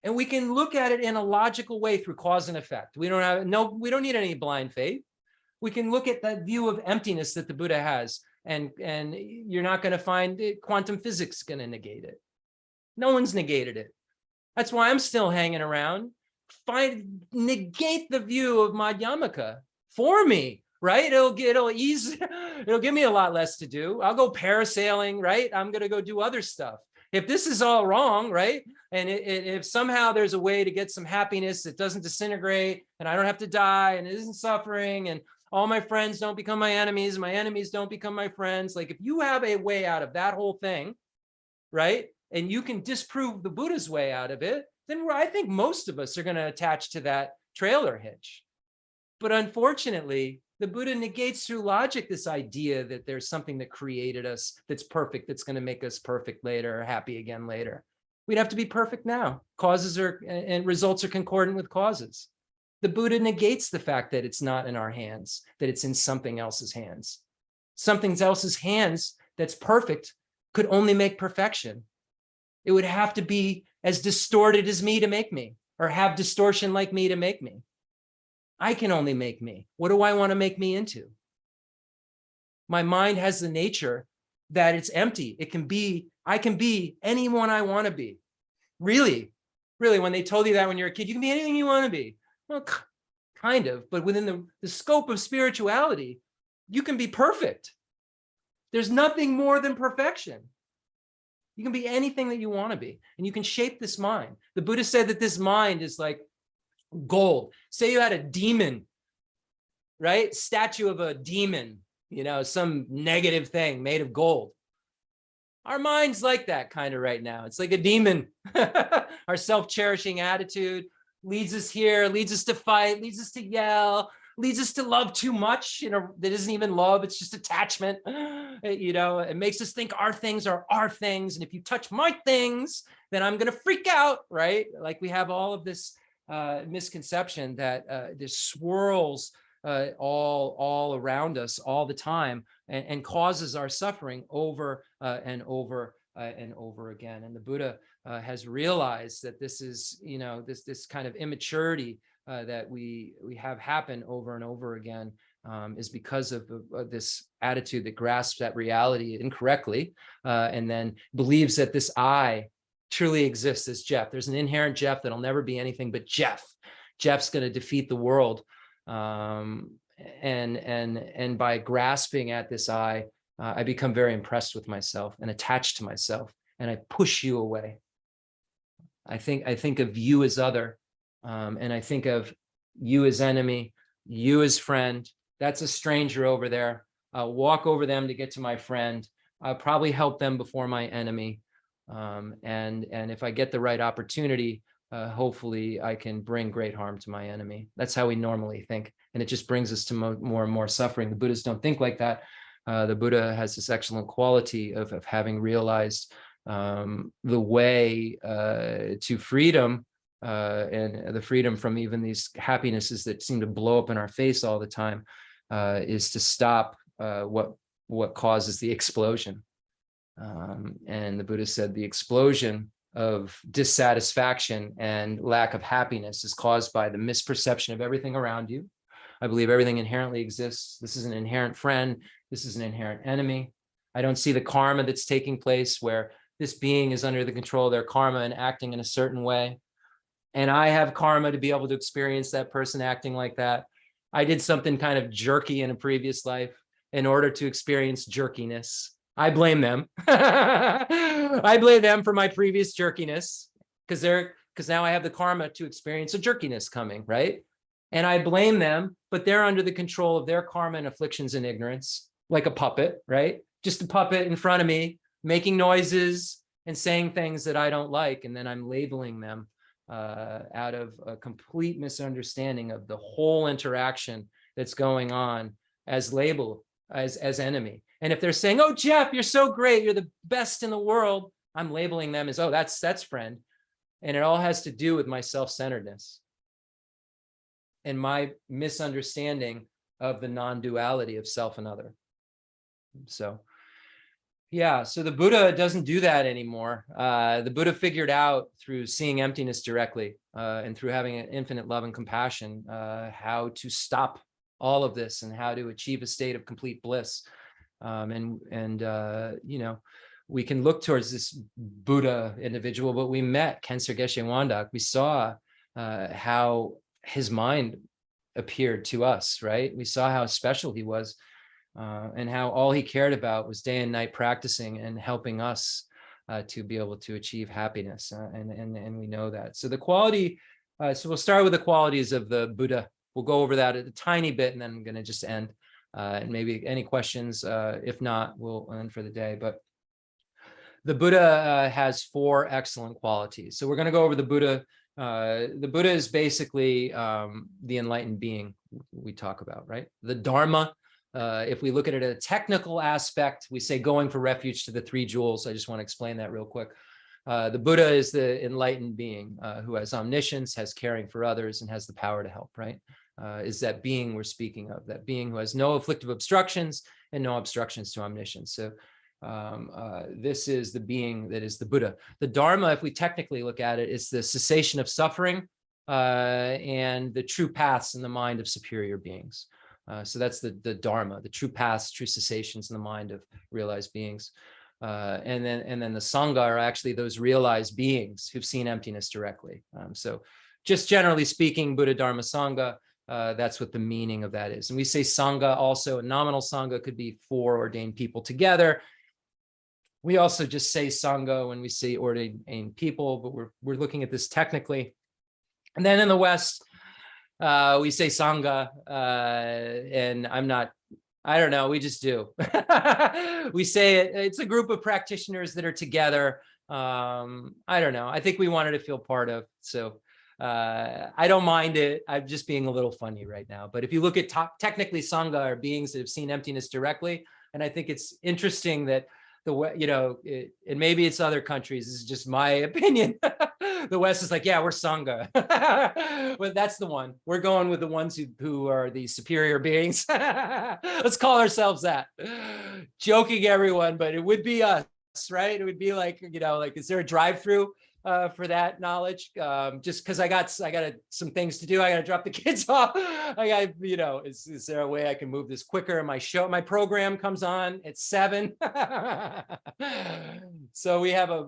And we can look at it in a logical way through cause and effect. We don't need any blind faith. We can look at that view of emptiness that the Buddha has, and you're not going to find quantum physics going to negate it. No one's negated it. That's why I'm still hanging around. Negate the view of Madhyamaka for me, right? It'll give me a lot less to do. I'll go parasailing, right? I'm going to go do other stuff. If this is all wrong, right? And if somehow there's a way to get some happiness that doesn't disintegrate and I don't have to die and it isn't suffering and all my friends don't become my enemies don't become my friends. Like if you have a way out of that whole thing, right? And you can disprove the Buddha's way out of it, then I think most of us are going to attach to that trailer hitch. But unfortunately, the Buddha negates through logic this idea that there's something that created us that's perfect, that's going to make us perfect later or happy again later. We'd have to be perfect now. Causes are and results are concordant with causes. The Buddha negates the fact that it's not in our hands, that it's in something else's hands. Something else's hands that's perfect could only make perfection. It would have to be as distorted as me to make me, or have distortion like me to make me. I can only make me. What do I want to make me into? My mind has the nature that it's empty. I can be anyone I want to be. Really, when they told you that when you're a kid, you can be anything you want to be. Well, kind of, but within the scope of spirituality, you can be perfect. There's nothing more than perfection. You can be anything that you want to be, and you can shape this mind. The Buddha said that this mind is like gold. Say you had a demon, right? Statue of a demon, some negative thing made of gold. Our mind's like that kind of right now. It's like a demon. Our self-cherishing attitude leads us here, leads us to fight, leads us to yell, leads us to love too much, that isn't even love, it's just attachment. It makes us think our things are our things. And if you touch my things, then I'm going to freak out, right? Like we have all of this misconception that this swirls all around us all the time and causes our suffering over and over and over again. And the Buddha has realized that this is, this kind of immaturity that we have happen over and over again is because of this attitude that grasps that reality incorrectly and then believes that this I truly exists as Jeff. There's an inherent Jeff that'll never be anything but Jeff. Jeff's going to defeat the world. And by grasping at this I become very impressed with myself and attached to myself, and I push you away. I think of you as other, and I think of you as enemy, you as friend. That's a stranger over there. I'll walk over them to get to my friend. I'll probably help them before my enemy. And if I get the right opportunity, hopefully I can bring great harm to my enemy. That's how we normally think. And it just brings us to more and more suffering. The Buddhists don't think like that. The Buddha has this excellent quality of having realized the way to freedom and the freedom from even these happinesses that seem to blow up in our face all the time is to stop what causes the explosion. And the Buddha said the explosion of dissatisfaction and lack of happiness is caused by the misperception of everything around you. I believe everything inherently exists. This is an inherent friend. This is an inherent enemy. I don't see the karma that's taking place where this being is under the control of their karma and acting in a certain way. And I have karma to be able to experience that person acting like that. I did something kind of jerky in a previous life in order to experience jerkiness. I blame them. I blame them for my previous jerkiness because now I have the karma to experience a jerkiness coming, right? And I blame them, but they're under the control of their karma and afflictions and ignorance, like a puppet, right? Just a puppet in front of me, making noises and saying things that I don't like. And then I'm labeling them out of a complete misunderstanding of the whole interaction that's going on as label, as enemy. And if they're saying, oh, Jeff, you're so great, you're the best in the world, I'm labeling them as, oh, that's friend. And it all has to do with my self-centeredness and my misunderstanding of the non-duality of self and other. So, yeah, so the Buddha doesn't do that anymore. The Buddha figured out through seeing emptiness directly and through having an infinite love and compassion how to stop all of this and how to achieve a state of complete bliss. You know, we can look towards this Buddha individual, but we met Khyentse Geshe Wandak. We saw how his mind appeared to us, right? We saw how special he was, and how all he cared about was day and night practicing and helping us to be able to achieve happiness. And we know that. So the quality, so we'll start with the qualities of the Buddha. We'll go over that a tiny bit, and then I'm going to just end. And maybe any questions. If not, we'll end for the day. But the Buddha has 4 excellent qualities. So we're going to go over the Buddha. The Buddha is basically the enlightened being we talk about, right? The Dharma, if we look at it at a technical aspect, we say going for refuge to the 3 jewels. I just want to explain that real quick. The Buddha is the enlightened being who has omniscience, has caring for others, and has the power to help, right? Is that being we're speaking of, that being who has no afflictive obstructions and no obstructions to omniscience. So this is the being that is the Buddha. The Dharma, if we technically look at it, is the cessation of suffering and the true paths in the mind of superior beings. So that's the Dharma, the true paths, true cessations in the mind of realized beings. And then the Sangha are actually those realized beings who've seen emptiness directly. So just generally speaking, Buddha, Dharma, Sangha, that's what the meaning of that is. And we say Sangha also, a nominal Sangha could be 4 ordained people together. We also just say Sangha when we say ordained people, but we're looking at this technically. And then in the West, we say Sangha, and I don't know, we just do. We say it's a group of practitioners that are together. I don't know, I think we wanted to feel part of, so I don't mind it. I'm just being a little funny right now. But if you look at technically Sangha are beings that have seen emptiness directly. And I think it's interesting that the way, and maybe it's other countries, this is just my opinion. The West is like, yeah, we're Sangha. But that's the one. We're going with the ones who are the superior beings. Let's call ourselves that. Joking, everyone, but it would be us, right? It would be like, like, is there a drive-through for that knowledge? Just because I got some things to do. I got to drop the kids off. I got, is there a way I can move this quicker? My program comes on at 7. So we have a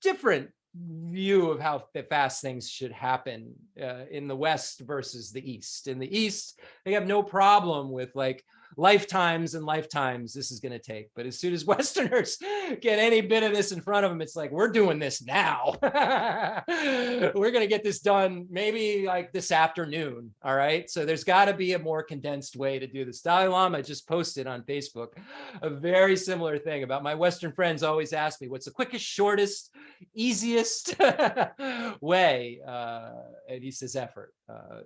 different view of how fast things should happen in the West versus the East. In the East, they have no problem with like lifetimes and lifetimes this is going to take. But as soon as Westerners get any bit of this in front of them, it's like, we're doing this now. We're going to get this done maybe like this afternoon. All right. So there's got to be a more condensed way to do this. Dalai Lama just posted on Facebook a very similar thing about my Western friends always ask me, what's the quickest, shortest, easiest way? And he says effort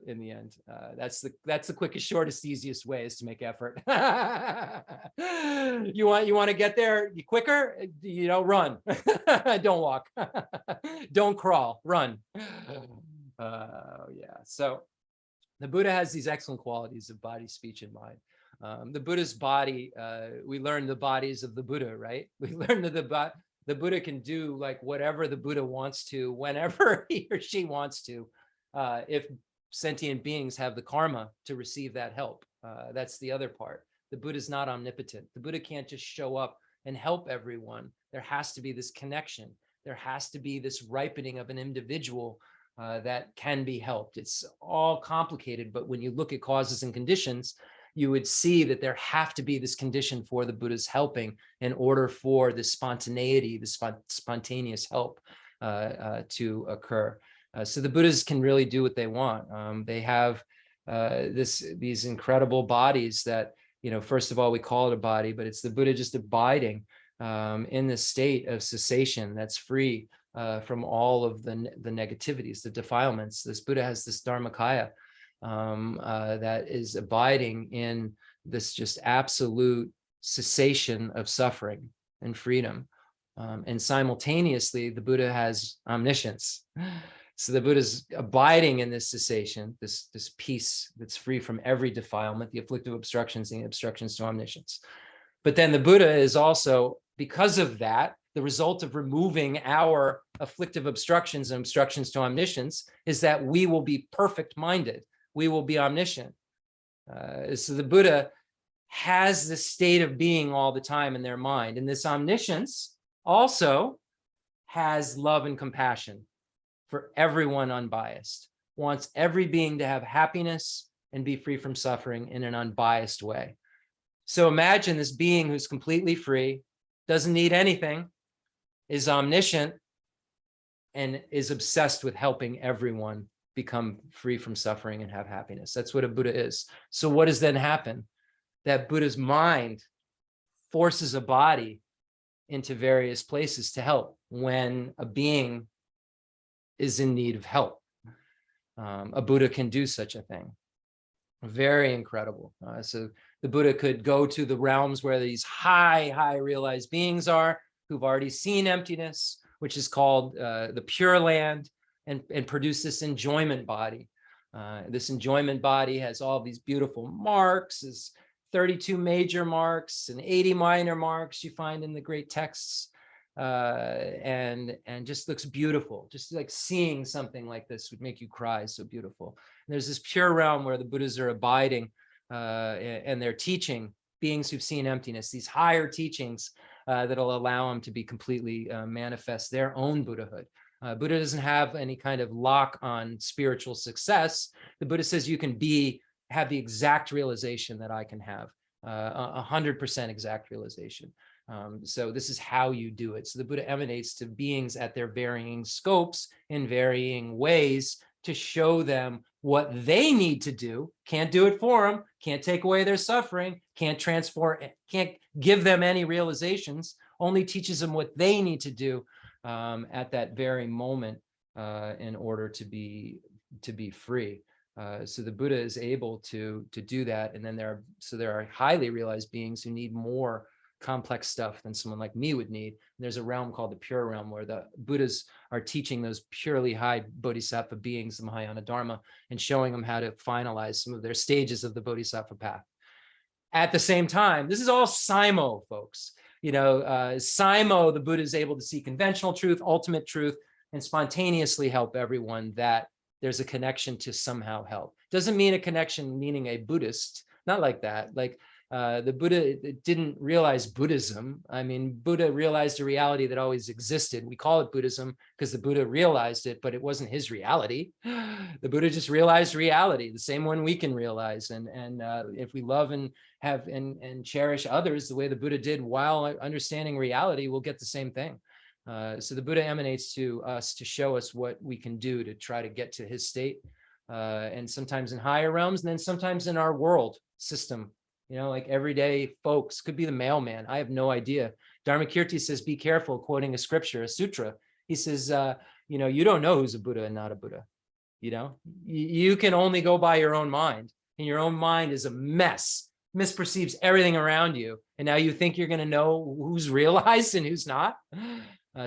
in the end. That's the quickest, shortest, easiest way is to make effort. You want to get there quicker, run. Don't walk. Don't crawl, run. Yeah, so the Buddha has these excellent qualities of body, speech, and mind. The Buddha's body, we learn the bodies of the Buddha, right? We learn that the Buddha can do like whatever the Buddha wants to, whenever he or she wants to, if sentient beings have the karma to receive that help. That's the other part. The Buddha is not omnipotent. The Buddha can't just show up and help everyone. There has to be this connection. There has to be this ripening of an individual that can be helped. It's all complicated, but when you look at causes and conditions, you would see that there have to be this condition for the Buddha's helping in order for the spontaneity, the spontaneous help to occur. So the Buddhas can really do what they want. They have these incredible bodies that, first of all, we call it a body, but it's the Buddha just abiding in the state of cessation that's free from all of the negativities, the defilements. This Buddha has this Dharmakaya that is abiding in this just absolute cessation of suffering and freedom. And simultaneously, the Buddha has omniscience. So the Buddha's abiding in this cessation, this peace that's free from every defilement, the afflictive obstructions and the obstructions to omniscience. But then the Buddha is also, because of that, the result of removing our afflictive obstructions and obstructions to omniscience is that we will be perfect-minded. We will be omniscient. So the Buddha has this state of being all the time in their mind. And this omniscience also has love and compassion for everyone unbiased, wants every being to have happiness and be free from suffering in an unbiased way. So imagine this being who's completely free, doesn't need anything, is omniscient, and is obsessed with helping everyone become free from suffering and have happiness. That's what a Buddha is. So what does then happen? That Buddha's mind forces a body into various places to help when a being is in need of help. A Buddha can do such a thing. Very incredible. So the Buddha could go to the realms where these high realized beings are, who've already seen emptiness, which is called the Pure Land, and produce this enjoyment body. This enjoyment body has all these beautiful marks, is 32 major marks and 80 minor marks you find in the great texts, and just looks beautiful. Just like seeing something like this would make you cry, so beautiful. And there's this pure realm where the Buddhas are abiding, and they're teaching beings who've seen emptiness, these higher teachings that'll allow them to be completely manifest their own Buddhahood. Buddha doesn't have any kind of lock on spiritual success. The Buddha says you can have the exact realization that I can have, 100% exact realization. So this is how you do it. So the Buddha emanates to beings at their varying scopes in varying ways to show them what they need to do. Can't do it for them, can't take away their suffering, can't transform, can't give them any realizations, only teaches them what they need to do at that very moment in order to be free. So the Buddha is able to do that. And then there are highly realized beings who need more complex stuff than someone like me would need. And there's a realm called the pure realm where the Buddhas are teaching those purely high bodhisattva beings the Mahayana Dharma and showing them how to finalize some of their stages of the bodhisattva path. At the same time, this is all Simo, folks. Simo, the Buddha is able to see conventional truth, ultimate truth, and spontaneously help everyone that there's a connection to somehow help. Doesn't mean a connection meaning a Buddhist, not like that. Like the Buddha didn't realize Buddhism. I mean, Buddha realized a reality that always existed. We call it Buddhism because the Buddha realized it, but it wasn't his reality. The Buddha just realized reality, the same one we can realize. And if we love and have and cherish others the way the Buddha did while understanding reality, we'll get the same thing. So the Buddha emanates to us to show us what we can do to try to get to his state, and sometimes in higher realms, and then sometimes in our world system, like everyday folks. Could be the mailman. I have no idea. Dharmakirti says, be careful, quoting a scripture, a sutra. He says, you don't know who's a Buddha and not a Buddha. You can only go by your own mind, and your own mind is a mess, misperceives everything around you. And now you think you're going to know who's realized and who's not.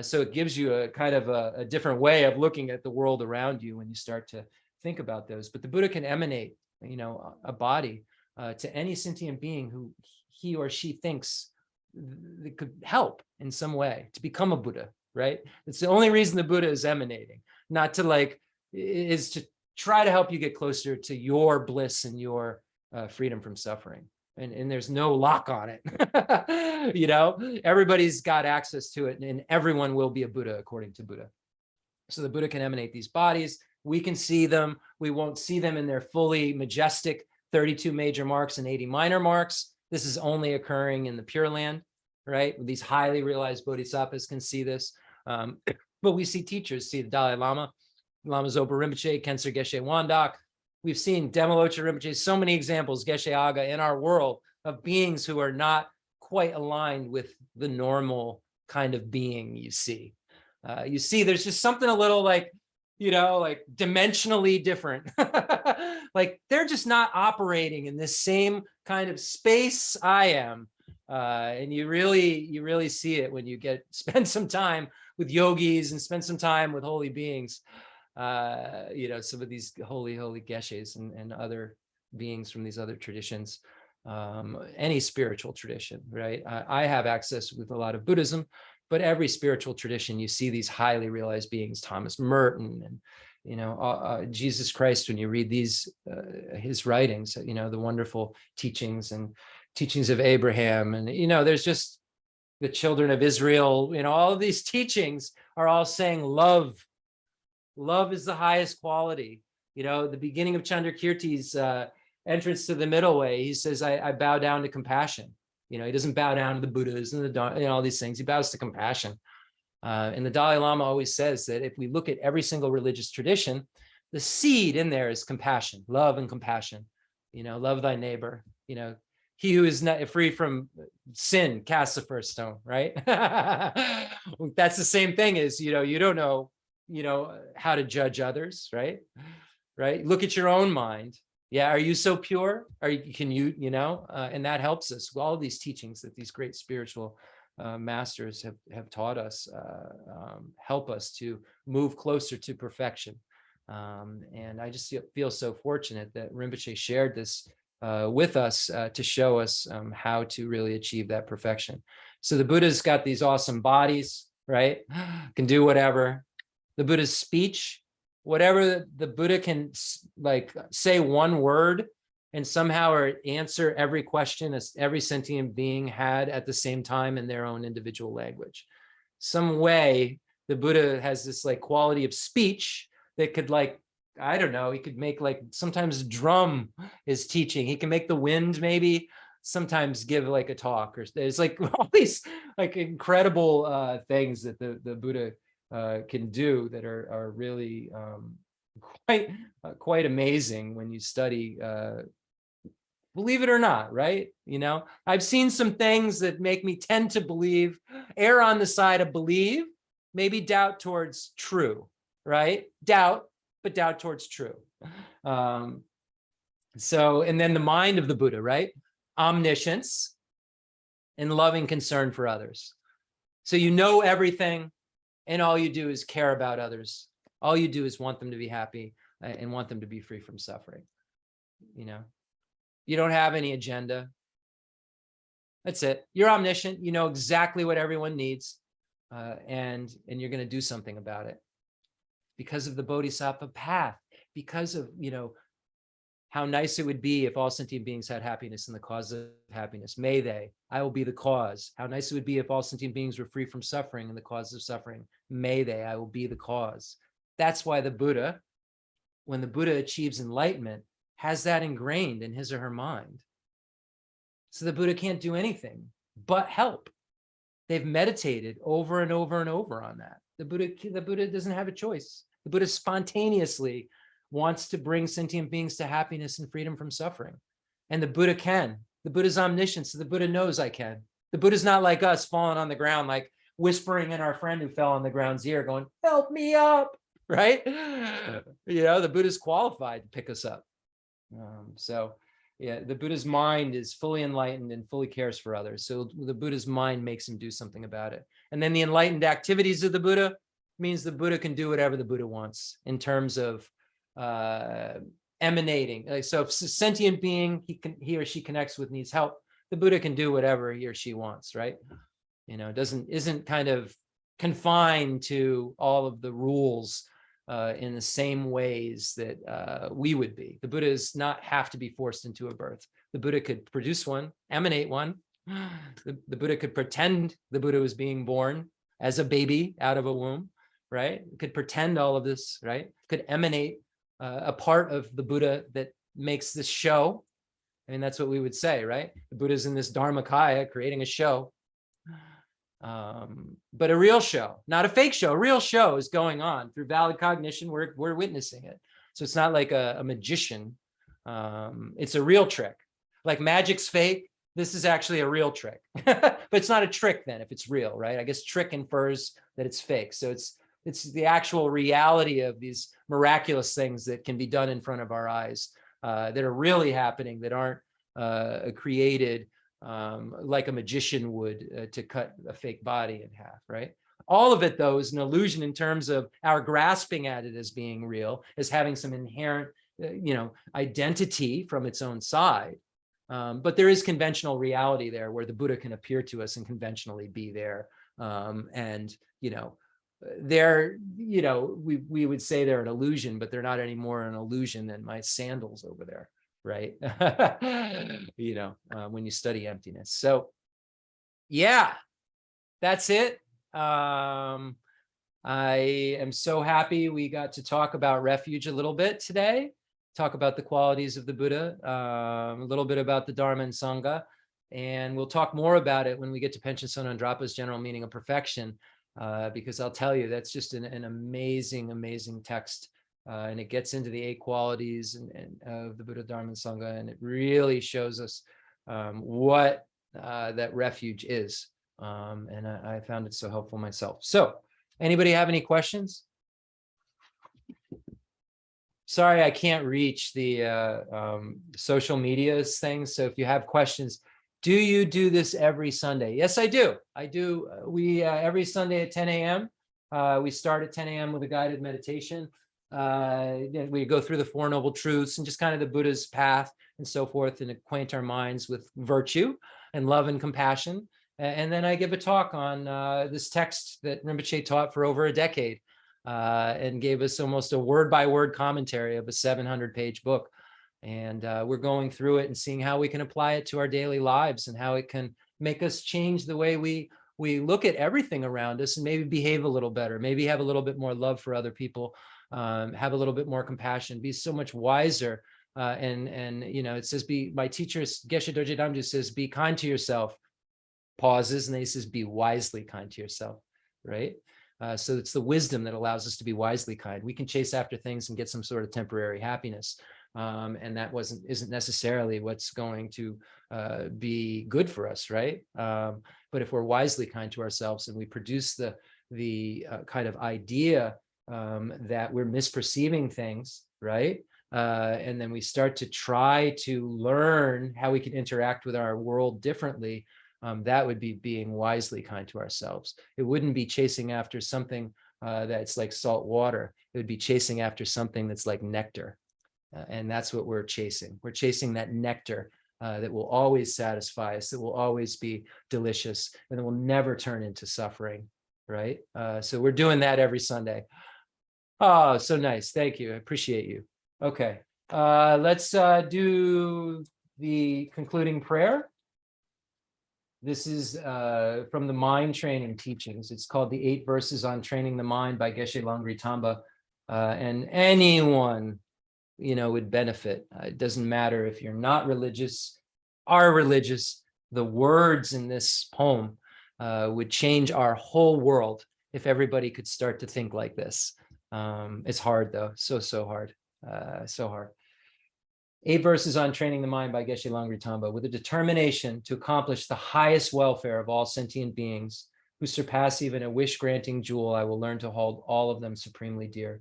So it gives you a kind of a different way of looking at the world around you when you start to think about those. But the Buddha can emanate, a body to any sentient being who he or she thinks that could help in some way to become a Buddha, right? It's the only reason the Buddha is emanating, not to is to try to help you get closer to your bliss and your freedom from suffering. And there's no lock on it. Everybody's got access to it, and everyone will be a Buddha according to Buddha. So the Buddha can emanate these bodies. We can see them. We won't see them in their fully majestic 32 major marks and 80 minor marks. This is only occurring in the Pure Land, right? These highly realized bodhisattvas can see this. But we see teachers, see the Dalai Lama, Lama Zopa Rinpoche, Khenser Geshe Wandak. We've seen Demolocha Rinpoche, so many examples, Geshe Aga, in our world of beings who are not quite aligned with the normal kind of being you see. You see, there's just something a little dimensionally different. They're just not operating in this same kind of space I am. And you really see it when you spend some time with yogis and spend some time with holy beings. Some of these holy geshes and other beings from these other traditions, any spiritual tradition, right? I have access with a lot of Buddhism, but every spiritual tradition, you see these highly realized beings, Thomas Merton and, Jesus Christ, when you read his writings, the wonderful teachings of Abraham. And, there's the children of Israel, all of these teachings are all saying love. Love is the highest quality. The beginning of Chandrakirti's entrance to the middle way, he says, I bow down to compassion. He doesn't bow down to the Buddhas and all these things. He bows to compassion. And the Dalai Lama always says that if we look at every single religious tradition, the seed in there is compassion, love and compassion. Love thy neighbor. He who is not free from sin casts the first stone, right? That's the same thing as, you don't know, how to judge others, right? Look at your own mind. Yeah, are you so pure? And that helps us. All of these teachings that these great spiritual masters have taught us help us to move closer to perfection. And I just feel so fortunate that Rinpoche shared this with us to show us how to really achieve that perfection. So the Buddha's got these awesome bodies, right? Can do whatever. The Buddha's speech, whatever the Buddha can say one word and somehow or answer every question as every sentient being had at the same time in their own individual language. Some way the Buddha has this quality of speech that could I don't know, he could make sometimes drum is teaching. He can make the wind maybe sometimes give a talk, or there's all these incredible things that the Buddha can do that are really quite amazing when you study, believe it or not, right? I've seen some things that make me tend to err on the side of believe, maybe doubt towards true, right? Doubt, but doubt towards true. So, and then the mind of the Buddha, right? Omniscience and loving concern for others. So you know everything, and all you do is care about others. All you do is want them to be happy and want them to be free from suffering. You don't have any agenda. That's it. You're omniscient. You know exactly what everyone needs, and you're going to do something about it because of the Bodhisattva path, because of, how nice it would be if all sentient beings had happiness and the cause of happiness. May they, I will be the cause. How nice it would be if all sentient beings were free from suffering and the cause of suffering. May they, I will be the cause. That's why the Buddha, when the Buddha achieves enlightenment, has that ingrained in his or her mind. So the Buddha can't do anything but help. They've meditated over and over and over on that. The Buddha doesn't have a choice. The Buddha spontaneously wants to bring sentient beings to happiness and freedom from suffering. And the Buddha can. The Buddha's omniscient, so the Buddha knows I can. The Buddha's not like us falling on the ground, whispering in our friend who fell on the ground's ear going, help me up, right? The Buddha's qualified to pick us up. So yeah, the Buddha's mind is fully enlightened and fully cares for others. So the Buddha's mind makes him do something about it. And then the enlightened activities of the Buddha means the Buddha can do whatever the Buddha wants in terms of emanating. So if a sentient being he or she connects with needs help, the Buddha can do whatever he or she wants, right? Isn't kind of confined to all of the rules in the same ways that we would be. The Buddha does not have to be forced into a birth. The Buddha could produce one, emanate one. The Buddha could pretend the Buddha was being born as a baby out of a womb, right? Could pretend all of this, right? Could emanate a part of the Buddha that makes this show. I mean, that's what we would say, right? The Buddha's in this Dharmakaya creating a show. But a real show, not a fake show. A real show is going on through valid cognition. We're witnessing it. So it's not like a magician. It's a real trick. Like magic's fake. This is actually a real trick. But it's not a trick then if it's real, right? I guess trick infers that it's fake. So it's the actual reality of these miraculous things that can be done in front of our eyes that are really happening, that aren't created like a magician would to cut a fake body in half, right? All of it, though, is an illusion in terms of our grasping at it as being real, as having some inherent, identity from its own side. But there is conventional reality there where the Buddha can appear to us and conventionally be there. They're, we would say they're an illusion, but they're not any more an illusion than my sandals over there, right? When you study emptiness. So, yeah, that's it. I am so happy we got to talk about refuge a little bit today, talk about the qualities of the Buddha, a little bit about the Dharma and Sangha, and we'll talk more about it when we get to Panchen Sonandrapa's general meaning of perfection, because I'll tell you, that's just an amazing, amazing text. And it gets into the 8 qualities and of the Buddha, Dharma, and Sangha, and it really shows us what that refuge is. And I found it so helpful myself. So, anybody have any questions? Sorry, I can't reach the social medias things. So if you have questions, do you do this every Sunday? Yes, I do. I do. We every Sunday at 10 a.m. We start at 10 a.m. with a guided meditation. We go through the 4 Noble Truths and just kind of the Buddha's path and so forth, and acquaint our minds with virtue and love and compassion. And then I give a talk on this text that Rinpoche taught for over a decade, and gave us almost a word-by-word commentary of a 700-page book. And we're going through it and seeing how we can apply it to our daily lives and how it can make us change the way we look at everything around us, and maybe behave a little better, maybe have a little bit more love for other people, have a little bit more compassion, be so much wiser. And you know, it says, my teacher, Geshe Dorje Damju, says, be kind to yourself. Pauses, and then he says, be wisely kind to yourself, right? So it's the wisdom that allows us to be wisely kind. We can chase after things and get some sort of temporary happiness, and that isn't necessarily what's going to be good for us, right? But if we're wisely kind to ourselves and we produce the kind of idea that we're misperceiving things, right? And then we start to try to learn how we can interact with our world differently. That would be being wisely kind to ourselves. It wouldn't be chasing after something that's like salt water. It would be chasing after something that's like nectar. And that's what we're chasing. We're chasing that nectar that will always satisfy us, that will always be delicious, and it will never turn into suffering, right? So we're doing that every Sunday. Oh, so nice. Thank you. I appreciate you. Okay. Let's do the concluding prayer. This is from the Mind Training Teachings. It's called The 8 Verses on Training the Mind by Geshe Langri Tamba. And anyone, you know, would benefit. It doesn't matter if you're not religious, are religious. The words in this poem would change our whole world if everybody could start to think like this. It's hard though, so hard, so hard. 8 Verses on Training the Mind by Geshe Langri Tamba. With a determination to accomplish the highest welfare of all sentient beings, who surpass even a wish-granting jewel, I will learn to hold all of them supremely dear.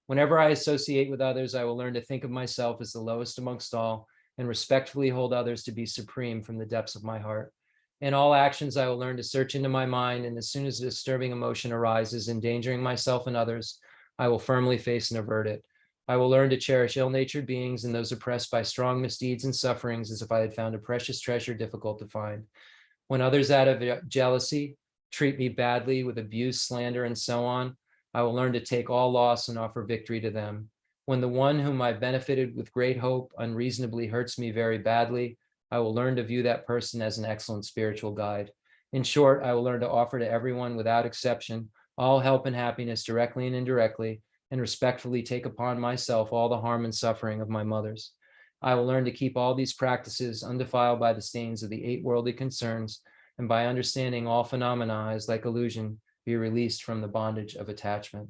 Whenever I associate with others, I will learn to think of myself as the lowest amongst all, and respectfully hold others to be supreme from the depths of my heart. In all actions, I will learn to search into my mind, and as soon as a disturbing emotion arises, endangering myself and others, I will firmly face and avert it. I will learn to cherish ill-natured beings and those oppressed by strong misdeeds and sufferings as if I had found a precious treasure difficult to find. When others out of jealousy treat me badly with abuse, slander, and so on, I will learn to take all loss and offer victory to them. When the one whom I benefited with great hope unreasonably hurts me very badly, I will learn to view that person as an excellent spiritual guide. In short, I will learn to offer to everyone without exception all help and happiness directly and indirectly, and respectfully take upon myself all the harm and suffering of my mothers. I will learn to keep all these practices undefiled by the stains of the 8 worldly concerns, and by understanding all phenomena as like illusion, be released from the bondage of attachment.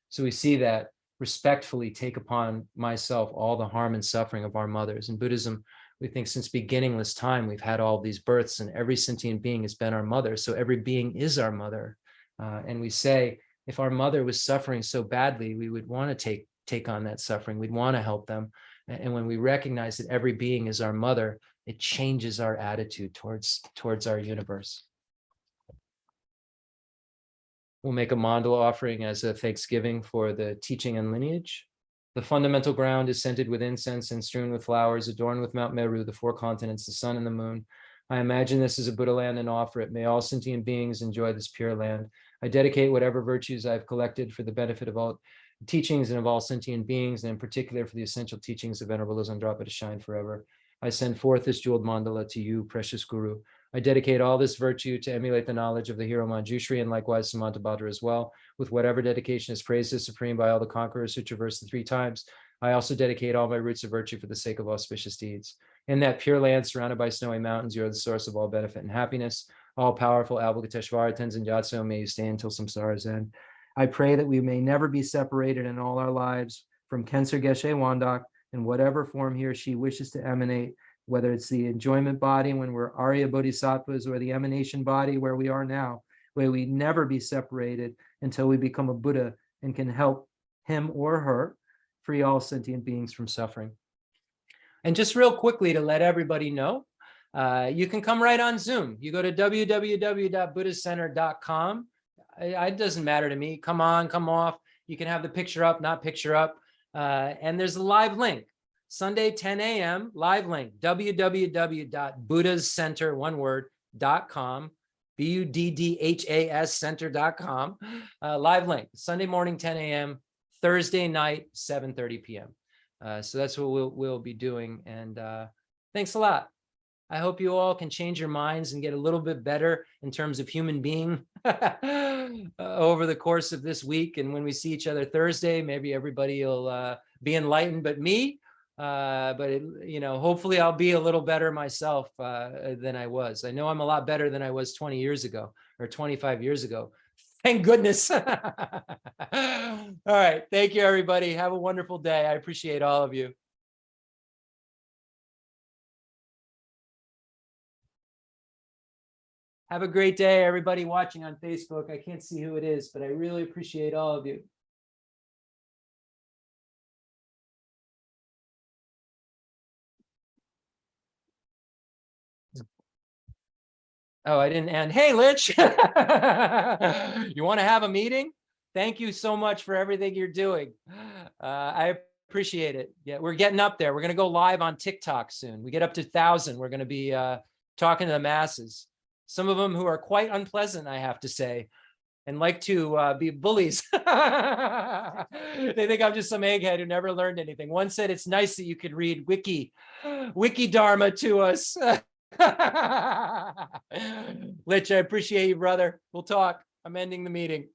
So we see that respectfully take upon myself all the harm and suffering of our mothers. In Buddhism, we think since beginningless time, we've had all these births, and every sentient being has been our mother. So every being is our mother. And we say, if our mother was suffering so badly, we would want to take on that suffering. We'd want to help them. And when we recognize that every being is our mother, it changes our attitude towards our universe. We'll make a mandala offering as a thanksgiving for the teaching and lineage. The fundamental ground is scented with incense and strewn with flowers, adorned with Mount Meru, the 4 continents, the sun and the moon. I imagine this is a Buddha land and offer it. May all sentient beings enjoy this pure land. I dedicate whatever virtues I've collected for the benefit of all teachings and of all sentient beings, and in particular for the essential teachings of Venerable Zandrapa to shine forever. I send forth this jeweled mandala to you, precious Guru. I dedicate all this virtue to emulate the knowledge of the hero Manjushri and likewise Samantabhadra as well, with whatever dedication is praised as supreme by all the conquerors who traverse the 3 times. I also dedicate all my roots of virtue for the sake of auspicious deeds. In that pure land surrounded by snowy mountains, you are the source of all benefit and happiness. All powerful Avalokiteshvara, Tenzin Gyatso, may you stay until samsara's end. I pray that we may never be separated in all our lives from Kensar Geshe Wandak in whatever form he or she wishes to emanate, whether it's the enjoyment body when we're Arya Bodhisattvas or the emanation body where we are now, where we never be separated until we become a Buddha and can help him or her free all sentient beings from suffering. And just real quickly to let everybody know, you can come right on Zoom. You go to www.buddhacenter.com. It doesn't matter to me. Come on, come off. You can have the picture up, not picture up. And there's a live link. Sunday, 10 a.m., live link, www.buddhascenter.com, BUDDHAS center.com, live link, Sunday morning, 10 a.m., Thursday night, 7:30 p.m. So that's what we'll be doing. And thanks a lot. I hope you all can change your minds and get a little bit better in terms of human being over the course of this week. And when we see each other Thursday, maybe everybody will be enlightened, but me. Hopefully I'll be a little better myself than I was. I know I'm a lot better than I was 20 years ago or 25 years ago. Thank goodness. All right. Thank you, everybody. Have a wonderful day. I appreciate all of you. Have a great day, everybody watching on Facebook. I can't see who it is, but I really appreciate all of you. Oh, I didn't end. Hey, Lich, you want to have a meeting? Thank you so much for everything you're doing. I appreciate it. Yeah, we're getting up there. We're going to go live on TikTok soon. We get up to 1,000. We're going to be talking to the masses. Some of them who are quite unpleasant, I have to say, and like to be bullies. They think I'm just some egghead who never learned anything. One said, it's nice that you could read Wiki Dharma to us. Lich, I appreciate you, brother. We'll talk. I'm ending the meeting.